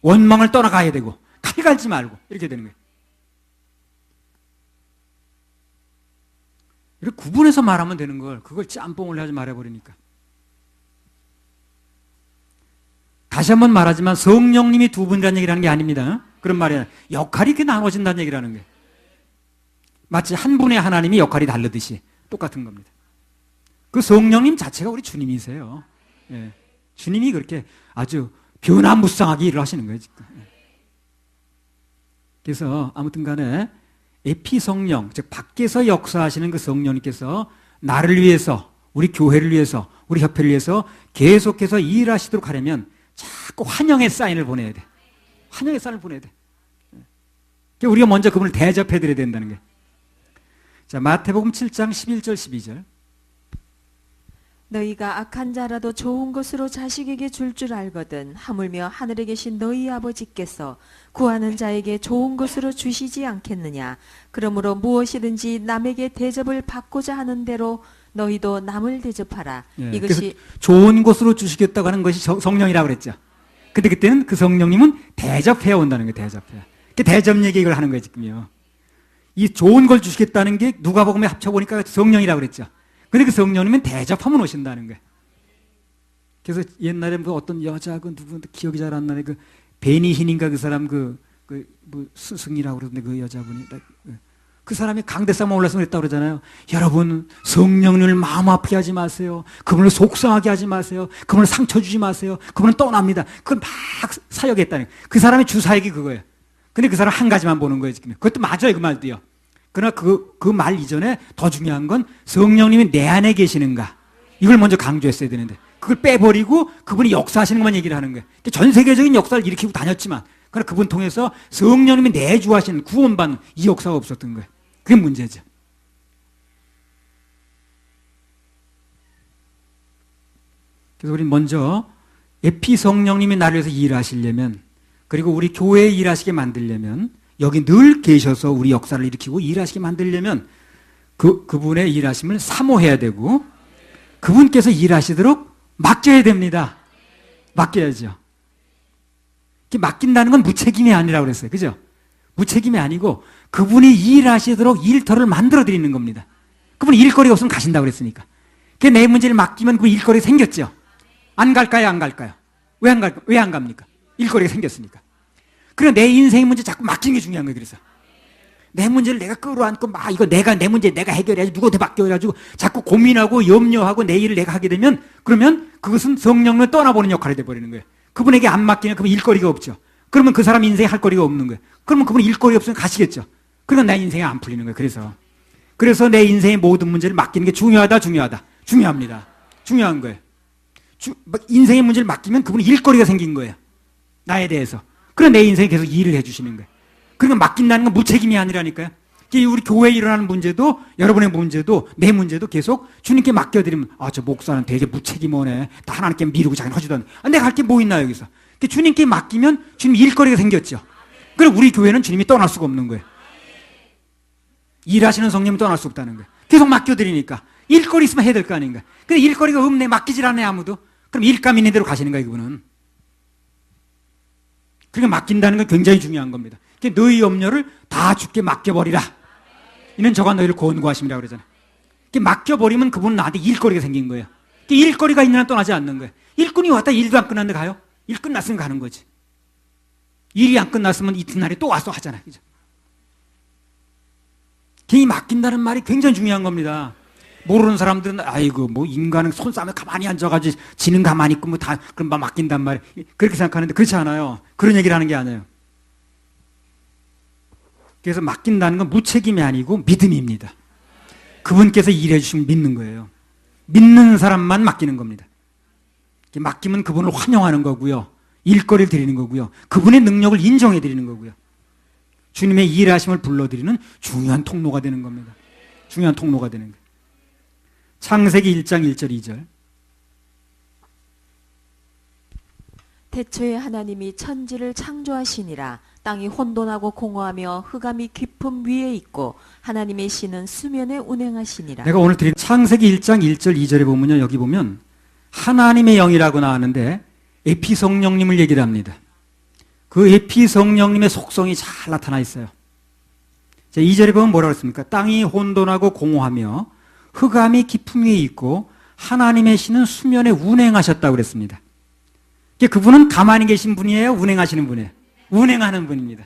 A: 원망을 떠나가야 되고 칼 갈지 말고 이렇게 되는 거예요. 이렇게 구분해서 말하면 되는 걸 그걸 짬뽕을 하지 말아버리니까. 다시 한번 말하지만 성령님이 두 분이라는 얘기를 하는 게 아닙니다. 그런 말이 아니라 역할이 이렇게 나눠진다는 얘기를 하는 거예요. 마치 한 분의 하나님이 역할이 다르듯이 똑같은 겁니다. 그 성령님 자체가 우리 주님이세요. 예. 주님이 그렇게 아주 변화무쌍하게 일을 하시는 거예요. 지금. 그래서 아무튼 간에 에피 성령, 즉 밖에서 역사하시는 그 성령님께서 나를 위해서, 우리 교회를 위해서, 우리 협회를 위해서 계속해서 일하시도록 하려면 자꾸 환영의 사인을 보내야 돼. 환영의 사인을 보내야 돼. 그러니까 우리가 먼저 그분을 대접해드려야 된다는 거예요. 자, 마태복음 7장 11절 12절.
B: 너희가 악한 자라도 좋은 것으로 자식에게 줄 줄 알거든 하물며 하늘에 계신 너희 아버지께서 구하는 자에게 좋은 것으로 주시지 않겠느냐. 그러므로 무엇이든지 남에게 대접을 받고자 하는 대로 너희도 남을 대접하라.
A: 예,
B: 이것이
A: 좋은 것으로 주시겠다고 하는 것이 성령이라고 그랬죠. 근데 그때는 그 성령님은 대접해 온다는 거예요. 대접해. 그 대접 얘기 이걸 하는 거예요. 지금요. 이 좋은 걸 주시겠다는 게 누가복음에 합쳐보니까 성령이라고 그랬죠. 근데 그 성령님은 대접하면 오신다는 거예요. 그래서 옛날에 뭐 어떤 여자 그 누구 기억이 잘 안 나네. 그 베니힌인가 그 사람 뭐 스승이라고 그러던데 그 여자분이 그 사람이 강대상만 올라서 그랬다고 그러잖아요. 여러분 성령님을 마음 아프게 하지 마세요. 그분을 속상하게 하지 마세요. 그분을 상처 주지 마세요. 그분은 떠납니다. 그걸 막 사역했다는 거예요. 그 사람의 주사역이 그거예요. 근데 그 사람 한 가지만 보는 거예요. 지금 그것도 맞아요. 그 말도요. 그러나 그 말 이전에 더 중요한 건 성령님이 내 안에 계시는가. 이걸 먼저 강조했어야 되는데 그걸 빼버리고 그분이 역사하시는 것만 얘기를 하는 거예요. 전 세계적인 역사를 일으키고 다녔지만 그러나 그분 통해서 성령님이 내주하시는 구원받는 이 역사가 없었던 거예요. 그게 문제죠. 그래서 우리 먼저 에피 성령님이 나를 위해서 일하시려면 그리고 우리 교회에 일하시게 만들려면 여기 늘 계셔서 우리 역사를 일으키고 일하시게 만들려면 그분의 일하심을 사모해야 되고 그분께서 일하시도록 맡겨야 됩니다. 맡겨야죠. 맡긴다는 건 무책임이 아니라고 그랬어요. 그죠? 무책임이 아니고 그분이 일하시도록 일터를 만들어 드리는 겁니다. 그분이 일거리가 없으면 가신다고 그랬으니까. 내 문제를 맡기면 그 일거리가 생겼죠. 안 갈까요? 안 갈까요? 왜 안 갑니까? 일거리가 생겼으니까. 그래 내 인생의 문제 자꾸 맡기는 게 중요한 거예요. 그래서 내 문제를 내가 끌어안고 막 이거 내 문제 내가 해결해야지 누구한테 맡겨가지고 자꾸 고민하고 염려하고 내 일을 내가 하게 되면 그러면 그것은 성령을 떠나보는 역할이 돼버리는 거예요. 그분에게 안 맡기면 그분 일거리가 없죠. 그러면 그 사람 인생에 할 거리가 없는 거예요. 그러면 그분 일거리 없으면 가시겠죠. 그러면 내 인생이 안 풀리는 거예요. 그래서 내 인생의 모든 문제를 맡기는 게 중요합니다. 중요한 거예요. 인생의 문제를 맡기면 그분이 일거리가 생긴 거예요. 나에 대해서. 그래 내 인생에 계속 일을 해주시는 거예요. 그러니까 맡긴다는 건 무책임이 아니라니까요. 우리 교회에 일어나는 문제도, 여러분의 문제도, 내 문제도 계속 주님께 맡겨드리면, 저 목사는 되게 무책임하네. 다 하나님께 미루고 자기는 하지도 않네. 내가 할 게 뭐 있나 여기서. 주님께 맡기면 주님 일거리가 생겼죠. 그럼 우리 교회는 주님이 떠날 수가 없는 거예요. 일하시는 성령이 떠날 수 없다는 거예요. 계속 맡겨드리니까. 일거리 있으면 해야 될 거 아닌가. 근데 일거리가 없네. 맡기질 않네 아무도. 그럼 일감 있는 대로 가시는 거예요 그분은. 그러니까 맡긴다는 건 굉장히 중요한 겁니다. 너희 염려를 다 주께 맡겨버리라. 이는 저가 너희를 권고하심이라고 그러잖아요. 맡겨버리면 그분은 나한테 일거리가 생긴 거예요. 일거리가 있는 한 떠나지 않는 거예요. 일꾼이 왔다 일도 안 끝났는데 가요? 일 끝났으면 가는 거지. 일이 안 끝났으면 이튿날에 또 와서 하잖아요. 그죠? 이 맡긴다는 말이 굉장히 중요한 겁니다. 모르는 사람들은 아이고 뭐 인간은 손 싸면 가만히 앉아가지고 지는 가만히 있고 뭐 다 그럼 막 맡긴단 말이에요. 그렇게 생각하는데 그렇지 않아요. 그런 얘기를 하는 게 아니에요. 그래서 맡긴다는 건 무책임이 아니고 믿음입니다. 그분께서 일해 주시면 믿는 거예요. 믿는 사람만 맡기는 겁니다. 맡기면 그분을 환영하는 거고요. 일거리를 드리는 거고요. 그분의 능력을 인정해 드리는 거고요. 주님의 일하심을 불러드리는 중요한 통로가 되는 겁니다. 중요한 통로가 되는 거예요. 창세기 1장 1절 2절.
B: 태초에 하나님이 천지를 창조하시니라. 땅이 혼돈하고 공허하며 흑암이 깊음 위에 있고 하나님의 신은 수면에 운행하시니라.
A: 내가 오늘 드린 창세기 1장 1절 2절에 보면요. 여기 보면 하나님의 영이라고 나왔는데 에피성령님을 얘기를 합니다. 그 에피성령님의 속성이 잘 나타나 있어요. 자, 2절에 보면 뭐라고 했습니까? 땅이 혼돈하고 공허하며 흑암이 깊음 위에 있고 하나님의 신은 수면에 운행하셨다고 그랬습니다. 그분은 가만히 계신 분이에요? 운행하시는 분이에요? 운행하는 분입니다.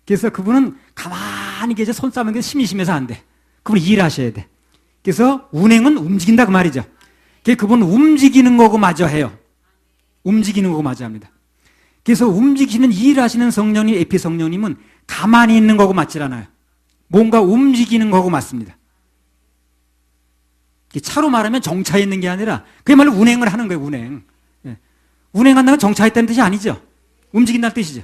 A: 그래서 그분은 가만히 계셔 손 싸면 게 심심해서 안 돼. 그분은 일하셔야 돼. 그래서 운행은 움직인다 그 말이죠. 그분은 움직이는 거고 마저 해요. 움직이는 거고 마저 합니다. 그래서 움직이시는 일하시는 성령님, 에피 성령님은 가만히 있는 거고 맞질 않아요. 뭔가 움직이는 거고 맞습니다. 차로 말하면 정차해 있는 게 아니라 그야말로 운행을 하는 거예요. 운행. 운행한다는 건 정차했다는 뜻이 아니죠. 움직인다는 뜻이죠.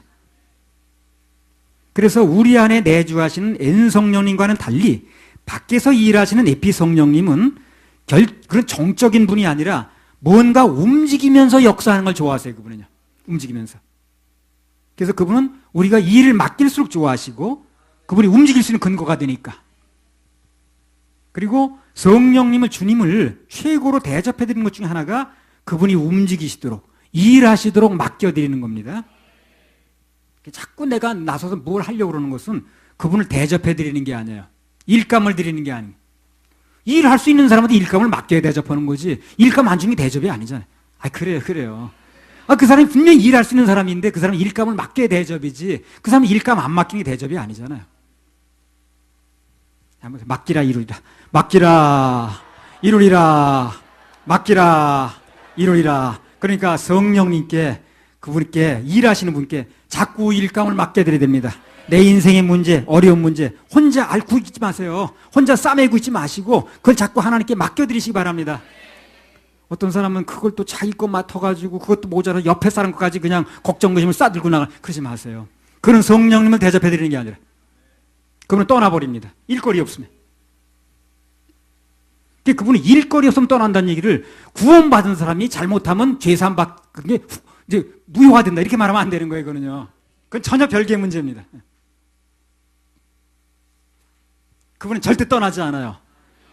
A: 그래서 우리 안에 내주하시는 N 성령님과는 달리 밖에서 일하시는 에피 성령님은 그런 정적인 분이 아니라 뭔가 움직이면서 역사하는 걸 좋아하세요. 그분은요. 움직이면서. 그래서 그분은 우리가 일을 맡길수록 좋아하시고 그분이 움직일 수 있는 근거가 되니까. 그리고 성령님을 주님을 최고로 대접해드리는 것 중에 하나가 그분이 움직이시도록 일하시도록 맡겨드리는 겁니다. 자꾸 내가 나서서 뭘 하려고 그러는 것은 그분을 대접해드리는 게 아니에요. 일감을 드리는 게 아니에요. 일할 수 있는 사람한테 일감을 맡겨야 대접하는 거지 일감 안 주는 게 대접이 아니잖아요. 그래요. 그 사람이 분명히 일할 수 있는 사람인데 그 사람이 일감을 맡겨야 대접이지 그 사람이 일감 안 맡기는 게 대접이 아니잖아요. 맡기라 이루리라. 맡기라 이루리라. 맡기라 이루리라. 그러니까 성령님께 그분께 일하시는 분께 자꾸 일감을 맡겨드려야 됩니다. 내 인생의 문제, 어려운 문제 혼자 앓고 있지 마세요. 혼자 싸매고 있지 마시고 그걸 자꾸 하나님께 맡겨드리시기 바랍니다. 어떤 사람은 그걸 또 자기 것 맡아가지고 그것도 모자라 옆에 사람 것까지 그냥 걱정거심을 싸들고 나가 그러지 마세요. 그런 성령님을 대접해드리는 게 아니라 그분은 떠나버립니다. 일거리 없으면. 그분은 일거리 없으면 떠난다는 얘기를 구원받은 사람이 잘못하면 죄사함 받는 게 이제 무효화된다 이렇게 말하면 안 되는 거예요. 그거는요. 그건 전혀 별개의 문제입니다. 그분은 절대 떠나지 않아요.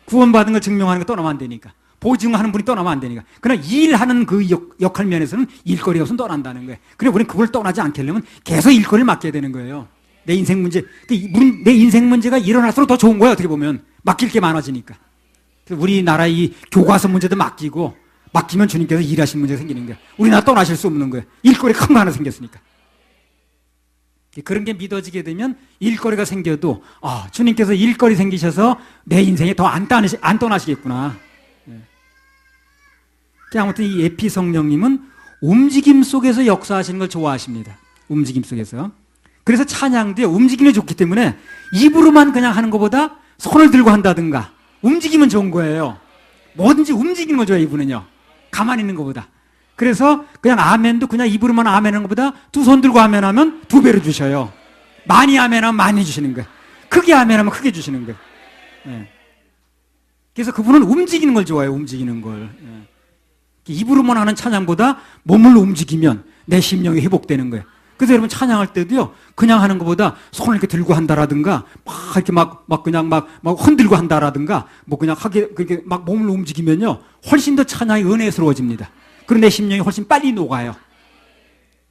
A: 구원받은 걸 증명하는 거 떠나면 안 되니까. 보증하는 분이 떠나면 안 되니까. 그러나 일하는 그 역할 면에서는 일거리가 없으면 떠난다는 거예요. 그래 우리는 그걸 떠나지 않게 하려면 계속 일거리를 맡겨야 되는 거예요. 내 인생 문제. 내 인생 문제가 일어날수록 더 좋은 거예요. 어떻게 보면. 맡길 게 많아지니까. 우리나라 이 교과서 문제도 맡기면 주님께서 일하시는 문제가 생기는 거예요. 우리나라 떠나실 수 없는 거예요. 일거리 큰 거 하나 생겼으니까. 그런 게 믿어지게 되면 일거리가 생겨도 주님께서 일거리 생기셔서 내 인생에 더 안 떠나시겠구나. 아무튼 이 에피 성령님은 움직임 속에서 역사하시는 걸 좋아하십니다. 움직임 속에서. 그래서 찬양도 움직임이 좋기 때문에 입으로만 그냥 하는 것보다 손을 들고 한다든가 움직이면 좋은 거예요. 뭐든지 움직이는 거 좋아해요. 이분은요. 가만히 있는 것보다. 그래서 그냥 아멘도 그냥 입으로만 아멘하는 것보다 두 손 들고 아멘하면 2배로 주셔요. 많이 아멘하면 많이 주시는 거예요. 크게 아멘하면 크게 주시는 거예요. 예. 그래서 그분은 움직이는 걸 좋아해요. 움직이는 걸. 예. 입으로만 하는 찬양보다 몸을 움직이면 내 심령이 회복되는 거예요. 그래서 여러분 찬양할 때도요, 그냥 하는 것보다 손을 이렇게 들고 한다라든가, 막 이렇게 막 그냥 막 흔들고 한다라든가, 뭐 그냥 하게, 그렇게 막 몸을 움직이면요, 훨씬 더 찬양이 은혜스러워집니다. 그리고 내 심령이 훨씬 빨리 녹아요.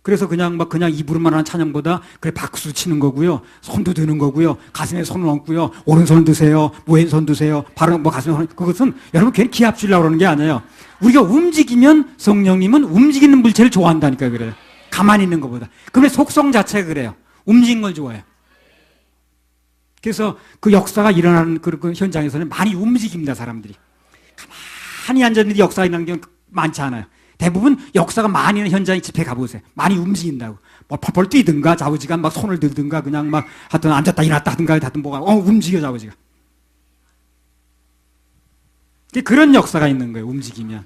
A: 그래서 그냥 입으로만 하는 찬양보다, 그래, 박수 치는 거고요, 손도 드는 거고요, 가슴에 손을 얹고요, 오른손 드세요, 왼손 드세요, 바로 뭐 가슴에 손, 그것은 여러분 괜히 기합 주려고 그러는 게 아니에요. 우리가 움직이면 성령님은 움직이는 물체를 좋아한다니까 그래요. 가만히 있는 것보다. 그러면 속성 자체가 그래요. 움직이는 걸 좋아해요. 그래서 그 역사가 일어나는 그 현장에서는 많이 움직입니다, 사람들이. 가만히 앉았는데 역사가 일어나는 경우는 많지 않아요. 대부분 역사가 많이 있는 현장에 집회 가보세요. 많이 움직인다고. 뭐 펄펄 뛰든가, 좌우지가 막 손을 들든가, 그냥 막 하여튼 앉았다 일어났다 하든가, 하여튼 뭐가, 움직여, 좌우지가. 그런 역사가 있는 거예요, 움직이면.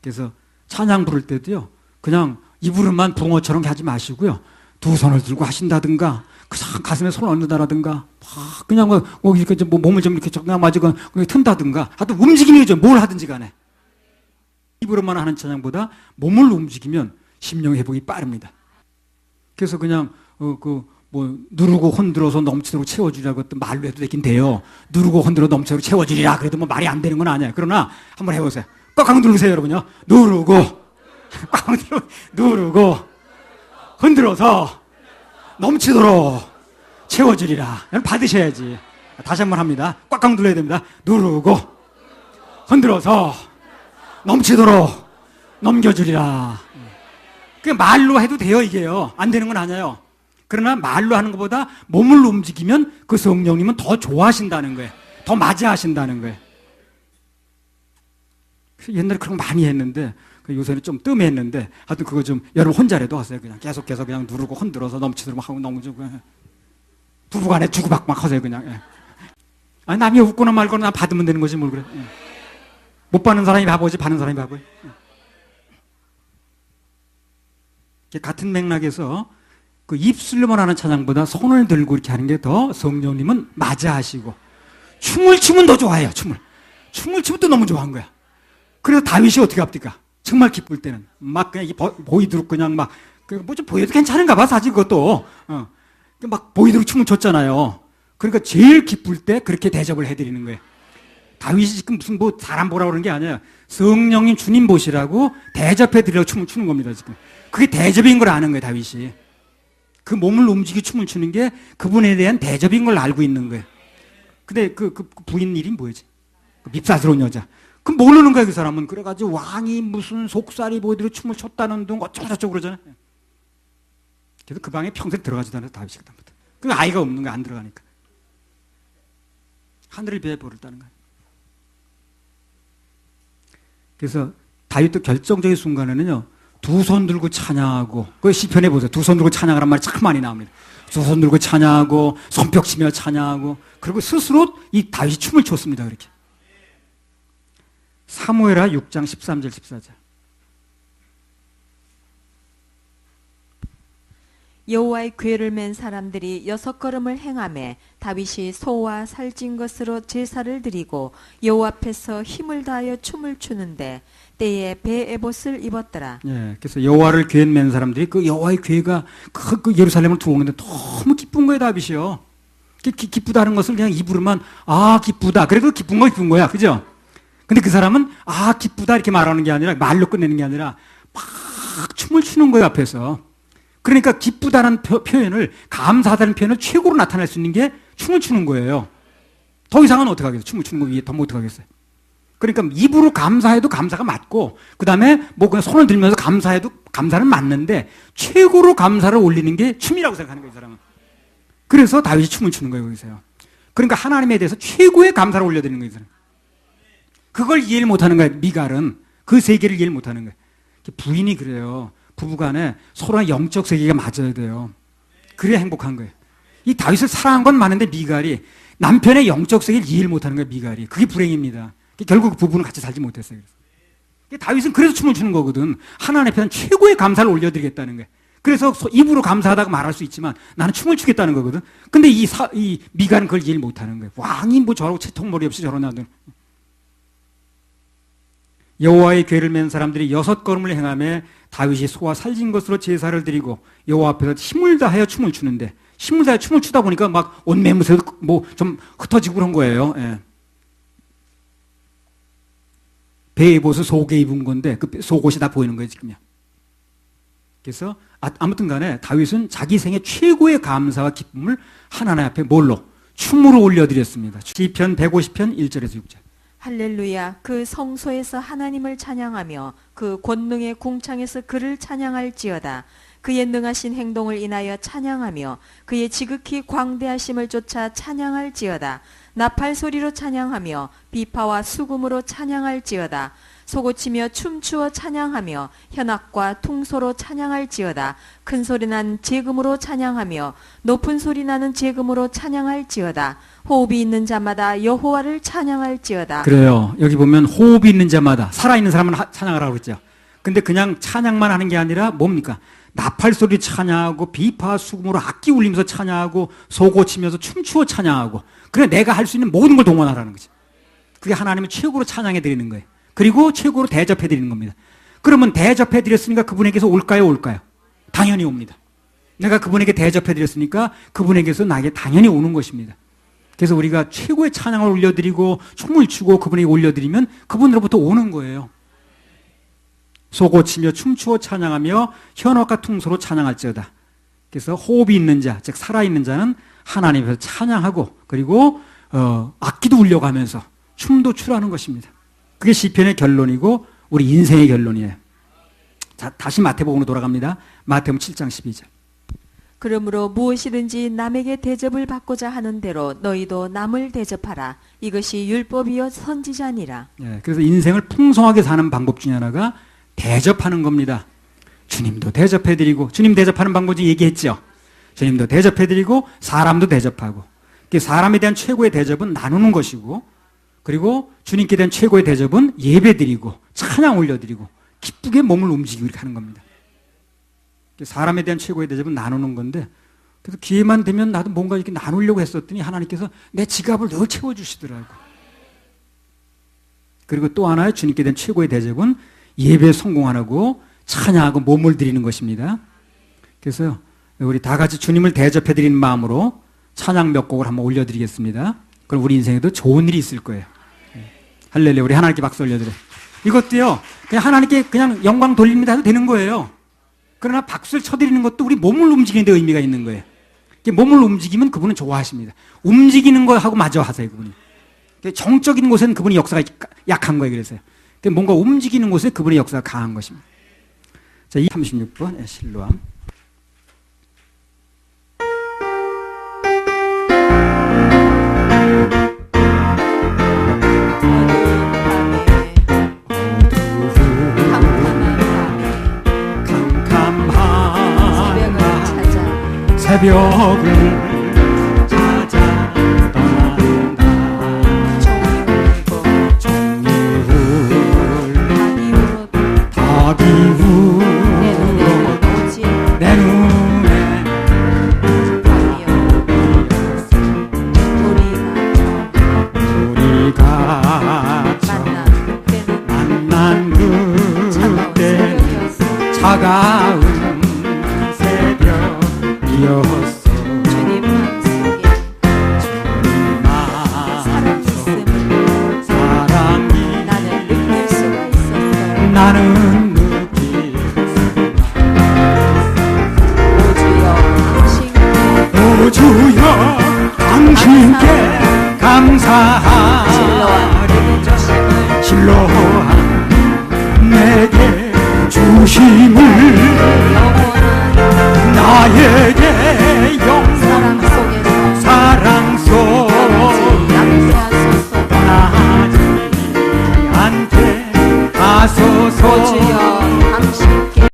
A: 그래서 찬양 부를 때도요, 그냥 입으로만 붕어처럼 하지 마시고요, 두 손을 들고 하신다든가, 그냥 가슴에 손을 얹는다라든가, 그냥 이렇게 몸을 좀 이렇게 그냥 마지고 튼다든가, 하여튼 움직이는 거죠. 뭘 하든지 간에. 입으로만 하는 찬양보다 몸을 움직이면 심령 회복이 빠릅니다. 그래서 그냥, 누르고 흔들어서 넘치도록 채워주리라고 또 말로 해도 되긴 돼요. 누르고 흔들어 넘치도록 채워주리라. 그래도 뭐 말이 안 되는 건 아니에요. 그러나 한번 해보세요. 꽉 누르세요, 여러분요. 누르고, 꽉 누르고, 흔들어서 넘치도록 채워주리라. 여러분 받으셔야지. 다시 한번 합니다. 꽉 눌러야 됩니다. 누르고, 흔들어서 넘치도록 넘겨주리라. 그 말로 해도 돼요, 이게요. 안 되는 건 아니에요. 그러나 말로 하는 것보다 몸을 움직이면 그 성령님은 더 좋아하신다는 거예요. 더 맞이하신다는 거예요. 옛날에 그런 거 많이 했는데, 요새는 좀 뜸했는데, 하여튼 그거 좀 여러분 혼자라도 하세요. 그냥 계속해서 그냥 누르고 흔들어서 넘치도록 막 하고 넘어지고. 부부간에 주고받고 막 하세요, 그냥. 예. 아니, 남이 웃거나 말거나 나 받으면 되는 거지, 뭘 그래. 예. 못 받는 사람이 바보지, 받는 사람이 바보예요. 예. 같은 맥락에서 그 입술로만 하는 찬양보다 손을 들고 이렇게 하는 게 더 성령님은 맞이하시고, 춤을 추면 더 좋아해요, 춤을. 춤을 추면 또 너무 좋아한 거야. 그래서 다윗이 어떻게 합니까? 정말 기쁠 때는 막 그냥 보이도록 그냥 막 뭐 좀 보여도 괜찮은가 봐, 사실 그것도. 막 보이도록 춤을 췄잖아요. 그러니까 제일 기쁠 때 그렇게 대접을 해드리는 거예요. 다윗이 지금 무슨 뭐 사람 보라고 그러는 게 아니에요. 성령님 주님 보시라고 대접해드리려고 춤을 추는 겁니다, 지금. 그게 대접인 걸 아는 거예요, 다윗이. 그 몸을 움직이고 춤을 추는 게 그분에 대한 대접인 걸 알고 있는 거예요. 근데 그 부인 이름이 뭐였지? 그 밉사스러운 여자. 그럼 모르는 거야, 그 사람은. 그래가지고 왕이 무슨 속살이 보이도록 춤을 췄다는 둥 어쩌고저쩌고 그러잖아요. 그래서 그 방에 평생 들어가지도 않아서 다윗이 그다음부터. 그 아이가 없는 거야, 안 들어가니까. 하늘을 비해 벌을 따는 거야. 그래서 다윗도 결정적인 순간에는요, 두 손 들고 찬양하고, 그 시편에 보세요. 두 손 들고 찬양하란 말이 참 많이 나옵니다. 두 손 들고 찬양하고, 손뼉 치며 찬양하고, 그리고 스스로 이 다윗이 춤을 췄습니다, 그렇게. 사무엘하 6장 13절 14절.
B: 여호와의 궤를 맨 사람들이 6걸음을 행하매 다윗이 소와 살찐 것으로 제사를 드리고 여호와 앞에서 힘을 다하여 춤을 추는데 때에 베에봇을 입었더라.
A: 예, 그래서 여호와를 궤에 맨 사람들이 그 여호와의 궤가 그 예루살렘을 들어오는데 너무 기쁜 거예요, 다윗이요. 기쁘다는 것을 그냥 입으로만 기쁘다. 그래도 기쁜 거야, 그죠? 근데 그 사람은 기쁘다 이렇게 말하는 게 아니라, 말로 끝내는 게 아니라 막 춤을 추는 거예요, 앞에서. 그러니까 기쁘다는 표현을, 감사하다는 표현을 최고로 나타낼 수 있는 게 춤을 추는 거예요. 더 이상은 어떻게 하겠어요? 춤을 추는 거 위에 더 못 하겠어요. 그러니까 입으로 감사해도 감사가 맞고, 그 다음에 뭐 그냥 손을 들면서 감사해도 감사는 맞는데, 최고로 감사를 올리는 게 춤이라고 생각하는 거예요, 이 사람은. 그래서 다윗이 춤을 추는 거예요, 거기서요. 그러니까 하나님에 대해서 최고의 감사를 올려드리는 거예요, 이 사람. 그걸 이해를 못하는 거예요, 미갈은. 그 세계를 이해를 못하는 거예요. 부인이 그래요. 부부간에 서로의 영적 세계가 맞아야 돼요. 그래야 행복한 거예요. 이 다윗을 사랑한 건 많은데 미갈이 남편의 영적 세계를 이해를 못하는 거예요, 미갈이. 그게 불행입니다. 결국 그 부부는 같이 살지 못했어요. 다윗은 그래서 춤을 추는 거거든. 하나님 앞에는 최고의 감사를 올려드리겠다는 거예요. 그래서 입으로 감사하다고 말할 수 있지만 나는 춤을 추겠다는 거거든. 근데 이 미가는 그걸 이해를 못하는 거예요. 왕이 뭐 저러고 채통머리 없이 저러나든. 여호와의 궤를 맨 사람들이 6걸음을 행하며 다윗이 소와 살진 것으로 제사를 드리고 여호와 앞에서 힘을 다하여 춤을 추는데, 힘을 다하여 춤을 추다 보니까 막 옷매무새도 뭐 좀 흩어지고 그런 거예요. 예. 배에 벗어 속에 입은 건데 그 속옷이 다 보이는 거예요 지금요. 그래서 아무튼 간에 다윗은 자기 생애 최고의 감사와 기쁨을 하나님 앞에 뭘로? 춤으로 올려드렸습니다. 시편 150편 1절에서 6절.
B: 할렐루야. 그 성소에서 하나님을 찬양하며 그 권능의 궁창에서 그를 찬양할지어다. 그의 능하신 행동을 인하여 찬양하며 그의 지극히 광대하심을 쫓아 찬양할지어다. 나팔 소리로 찬양하며 비파와 수금으로 찬양할지어다. 소고치며 춤추어 찬양하며 현악과 퉁소로 찬양할지어다. 큰 소리 난 제금으로 찬양하며 높은 소리 나는 제금으로 찬양할지어다. 호흡이 있는 자마다 여호와를 찬양할지어다.
A: 그래요. 여기 보면 호흡이 있는 자마다, 살아있는 사람은 찬양하라고 그랬죠. 근데 그냥 찬양만 하는 게 아니라 뭡니까? 나팔 소리 찬양하고 비파 수금으로 악기 울리면서 찬양하고 소고치면서 춤추어 찬양하고, 그래 내가 할 수 있는 모든 걸 동원하라는 거죠. 그게 하나님을 최고로 찬양해 드리는 거예요. 그리고 최고로 대접해 드리는 겁니다. 그러면 대접해 드렸으니까 그분에게서 올까요? 당연히 옵니다. 내가 그분에게 대접해 드렸으니까 그분에게서 나에게 당연히 오는 것입니다. 그래서 우리가 최고의 찬양을 올려드리고 춤을 추고 그분에게 올려드리면 그분으로부터 오는 거예요. 소고치며 춤추어 찬양하며 현악과 퉁소로 찬양할지어다. 그래서 호흡이 있는 자, 즉 살아있는 자는 하나님께서 찬양하고, 그리고 악기도 울려가면서 춤도 추라는 것입니다. 그게 시편의 결론이고 우리 인생의 결론이에요. 자, 다시 마태복음으로 돌아갑니다. 마태복음 7장 12절.
B: 그러므로 무엇이든지 남에게 대접을 받고자 하는 대로 너희도 남을 대접하라. 이것이 율법이요 선지자니라.
A: 예, 그래서 인생을 풍성하게 사는 방법 중에 하나가 대접하는 겁니다. 주님도 대접해드리고, 주님 대접하는 방법 중에 얘기했죠. 주님도 대접해드리고 사람도 대접하고, 사람에 대한 최고의 대접은 나누는 것이고, 그리고 주님께 대한 최고의 대접은 예배드리고 찬양 올려드리고 기쁘게 몸을 움직이고 이렇게 하는 겁니다. 사람에 대한 최고의 대접은 나누는 건데, 그래서 기회만 되면 나도 뭔가 이렇게 나누려고 했었더니 하나님께서 내 지갑을 늘 채워주시더라고. 그리고 또 하나의 주님께 대한 최고의 대접은 예배에 성공하고 찬양하고 몸을 드리는 것입니다. 그래서 우리 다 같이 주님을 대접해드리는 마음으로 찬양 몇 곡을 한번 올려드리겠습니다. 그럼 우리 인생에도 좋은 일이 있을 거예요. 할렐루야. 우리 하나님께 박수 올려드려요. 이것도요, 그냥 하나님께 그냥 영광 돌립니다 해도 되는 거예요. 그러나 박수를 쳐드리는 것도 우리 몸을 움직이는 데 의미가 있는 거예요. 몸을 움직이면 그분은 좋아하십니다. 움직이는 거 하고 마저 하세요, 그분이. 정적인 곳에는 그분의 역사가 약한 거예요, 그래서요. 뭔가 움직이는 곳에 그분의 역사가 강한 것입니다. 자, 36번 실로암. 새벽을 찾아 떠난다. 종이울 닭이 울어 내 눈에 돌이 갇혀 만난 그때 차가운 새벽이었어. 주님 마음속에 사랑이 나는 느낄 수가 있었어. 나는 느낄 수가. 오 주여 당신께 감사하리. 실로한 내게 주심을 나에게 영